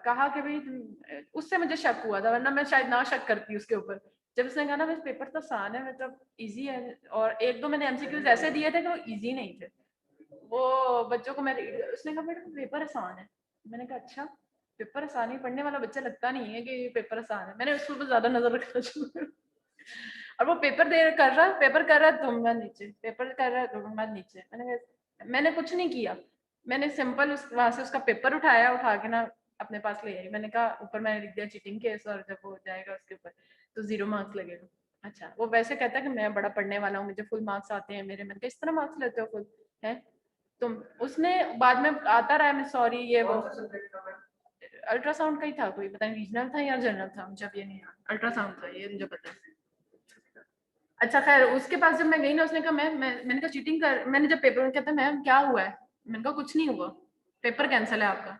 कहा कि भाई उससे मुझे शक हुआ था, वरना मैं शायद ना शक करती उसके ऊपर। जब उसने कहा ना मेरे पेपर तो आसान है, मतलब इजी है, और एक दो मैंने एमसीक्यूज ऐसे दिए थे कि वो इजी नहीं थे, वो बच्चों को मैं उसने कहा मैडम पेपर आसान है। मैंने कहा अच्छा, पेपर आसान ही, पढ़ने वाला बच्चा लगता नहीं है कि पेपर आसान है। मैंने उसके ऊपर ज्यादा नजर रखना शुरू कर, और वो पेपर दे कर रहा, पेपर कर रहा धुम्बा नीचे, पेपर कर रहा धुम्बा नीचे। मैंने कुछ नहीं किया, मैंने सिंपल वहां से उसका पेपर उठाया, उठा के ना अपने पास ले आई। मैंने कहा ऊपर मैंने लिख दिया चीटिंग केस, और जब वो हो जाएगा उसके ऊपर तो 0 मार्क्स लगेगा। अच्छा, वो वैसे कहता है कि मैं बड़ा पढ़ने वाला हूँ, मुझे फुल मार्क्स आते हैं मेरे। मैंने कहा इस तरह मार्क्स लेते हो फुल है तुम? उसने बाद में आता रहा, मैं सॉरी ये वो अल्ट्रासाउंड का ही था, कोई पता नहीं रीजनल था या जनरल था, मुझे अब ये नहीं, अल्ट्रासाउंड था ये मुझे पता है। अच्छा खैर, उसके पास जब मैं गई ना, उसने कहा मैंने कहा चीटिंग कर, मैंने जब पेपर में, कहता मैम क्या हुआ है? मैंने कहा कुछ नहीं हुआ, पेपर कैंसिल है आपका।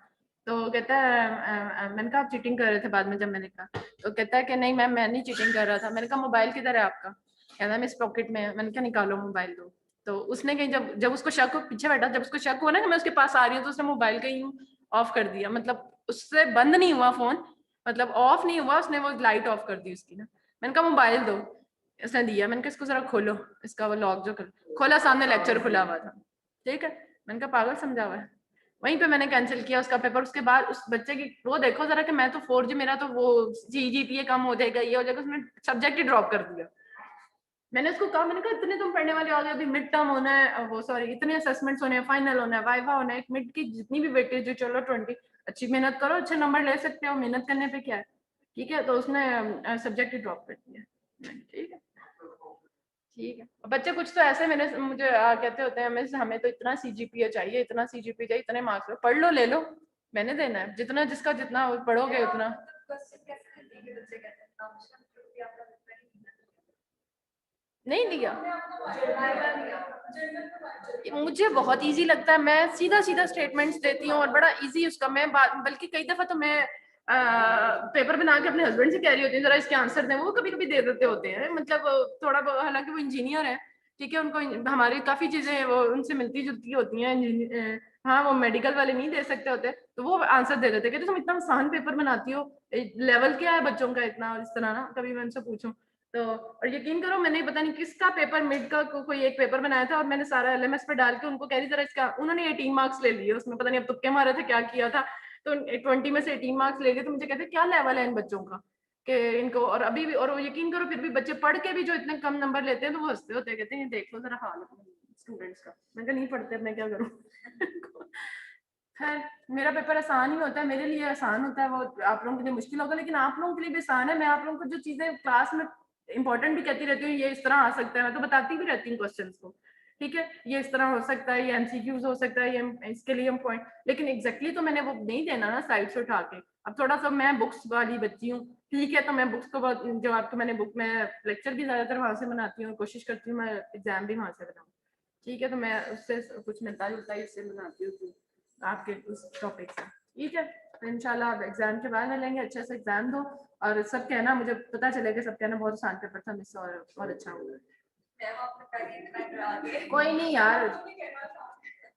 तो कहता है मैंने कहा आप चीटिंग कर रहे थे बाद में जब मैंने कहा, तो कहता है कि नहीं मैम मैं नहीं चीटिंग कर रहा था। मैंने कहा मोबाइल किधर है आपका? कहता है इस पॉकेट में है। मैंने कहा निकालो मोबाइल दो। तो उसने कहीं जब जब उसको शक हो, पीछे बैठा, जब उसको शक हुआ ना कि मैं उसके पास आ रही हूँ, तो उसने मोबाइल कहीं ऑफ कर दिया, मतलब उससे बंद नहीं हुआ फोन, मतलब ऑफ नहीं हुआ, उसने वो लाइट ऑफ कर दी उसकी ना। मैंने कहा मोबाइल दो, इसने दिया। मैंने कहा इसको जरा खोलो, इसका वो लॉक जो कर खोला, सामने लेक्चर खुला हुआ था, ठीक है। मैंने कहा पागल समझा हुआ है। वहीं पे मैंने कैंसिल किया उसका पेपर। उसके बाद उस बच्चे की वो देखो जरा कि मैं तो 4G, मेरा तो वो जीजीपीए कम हो जाएगा, ये हो जाएगा, उसने सब्जेक्ट ही ड्रॉप कर दिया। मैंने उसको कहा, मैंने कहा इतने तुम पढ़ने वाले हो गए, अभी मिड टर्म होना है, वो सॉरी इतने असेसमेंट्स होने हैं, फाइनल होना है, वाइवा होना है, एक मिड की जितनी भी वेटेज है, चलो 20, अच्छी मेहनत करो, अच्छे नंबर ले सकते हो, मेहनत करने पे क्या है, ठीक है। तो उसने सब्जेक्ट ही ड्रॉप कर दिया। ठीक है, ठीक है। बच्चे कुछ तो ऐसे मेरे मुझे कहते होते हैं मिस हमें तो इतना सीजीपीए चाहिए, इतना सीजीपीए चाहिए, इतने मार्क्स पढ़ लो, ले लो, मैंने देना है जितना, जिसका जितना पढ़ोगे उतना। नहीं दिया, मुझे बहुत इजी लगता है, मैं सीधा सीधा स्टेटमेंट्स देती हूँ और बड़ा इजी उसका मैं बल्कि कई दफा तो मैं पेपर बना के अपने हस्बैंड से कह रही होती हूँ जरा इसके आंसर दें, वो कभी कभी दे देते होते हैं, मतलब थोड़ा हालांकि वो इंजीनियर है, ठीक है, उनको हमारी काफी चीजें वो उनसे मिलती जुलती होती हैं। हाँ, वो मेडिकल वाले नहीं दे सकते होते, तो वो आंसर दे देते कहते तुम इतना आसान पेपर बनाती हो, लेवल क्या है बच्चों का इतना, और इस तरह ना कभी मैं उनसे पूछूं तो। और यकीन करो मैंने पता नहीं किसका पेपर मिड का कोई एक पेपर बनाया था, और मैंने सारा एलएमएस पे डाल के उनको कह रही जरा इसका, उन्होंने 18 मार्क्स ले लिए उसमें, पता नहीं अब तुक्के मारे थे क्या किया था, तो 20 में से 18 मार्क्स ले लिए। तो मुझे कहते क्या लेवल है इन बच्चों का कि इनको, और अभी भी, और यकीन करो फिर भी बच्चे पढ़ के भी जो इतने कम नंबर लेते हैं तो वो हंसते होते हैं, कहते हैं देख लो जरा हाल स्टूडेंट्स का। मैं कहा नहीं पढ़ते, अब मैं क्या करूँ। खैर, मेरा पेपर आसान ही होता है, मेरे लिए आसान होता है, वो आप लोगों के लिए मुश्किल होगा, लेकिन आप लोगों के लिए भी आसान है। मैं आप लोगों को जो चीजें क्लास में इंपॉर्टेंट भी कहती रहती हूँ, ये इस तरह आ सकता है, मैं तो बताती भी रहती हूँ क्वेश्चंस को, ठीक है, ये इस तरह हो सकता है, ये एमसीक्यूज हो सकता है, ये इसके लिए हम पॉइंट, लेकिन एग्जैक्टली तो मैंने वो नहीं देना ना साइड से उठा के। अब थोड़ा सा मैं बुक्स वाली बच्ची हूँ, ठीक है, तो मैं बुक्स को बहुत, जो आपको मैंने बुक में लेक्चर भी ज्यादातर वहां से बनाती हूँ, कोशिश करती हूँ मैं एग्जाम भी वहां से बनाऊँ, ठीक है, तो मैं उससे कुछ मिलता जुलता ही इससे बनाती हूँ आपके उस टॉपिक से, ठीक है। तो इंशाल्लाह आप एग्जाम के बाद मिलेंगे, अच्छे से एग्जाम दो, और सब कहना, मुझे पता चलेगा सब कहना बहुत आसान पेपर था मिस, और अच्छा हुआ। कोई नहीं यार,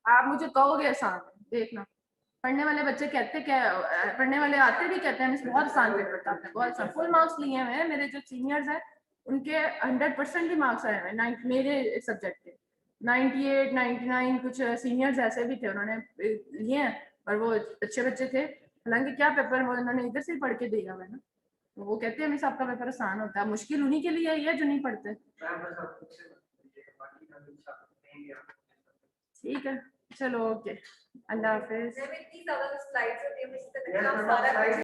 आप मुझे कहोगे आसान, देखना पढ़ने वाले बच्चे कहते क्या, पढ़ने वाले आते भी कहते हैं मिस बहुत आसान पेपर था, आपने बहुत आसान, फुल मार्क्स लिए हुए हैं मेरे जो सीनियर्स हैं, उनके 100% भी मार्क्स आए हुए हैं मेरे सब्जेक्ट के, 98 99, कुछ सीनियर्स ऐसे भी थे उन्होंने लिए हैं, और वो अच्छे बच्चे थे, हालांकि क्या पेपर वो उन्होंने इधर से ही पढ़ के दिया हुआ है ना, तो वो कहते हैं मिस आपका पेपर आसान होता है, मुश्किल उन्हीं के लिए है जो नहीं पढ़ते। ठीक है, चलो ओके, अल्लाह हाफिज। मैं इतनी ज्यादा स्लाइड्स होती है मुझसे सारा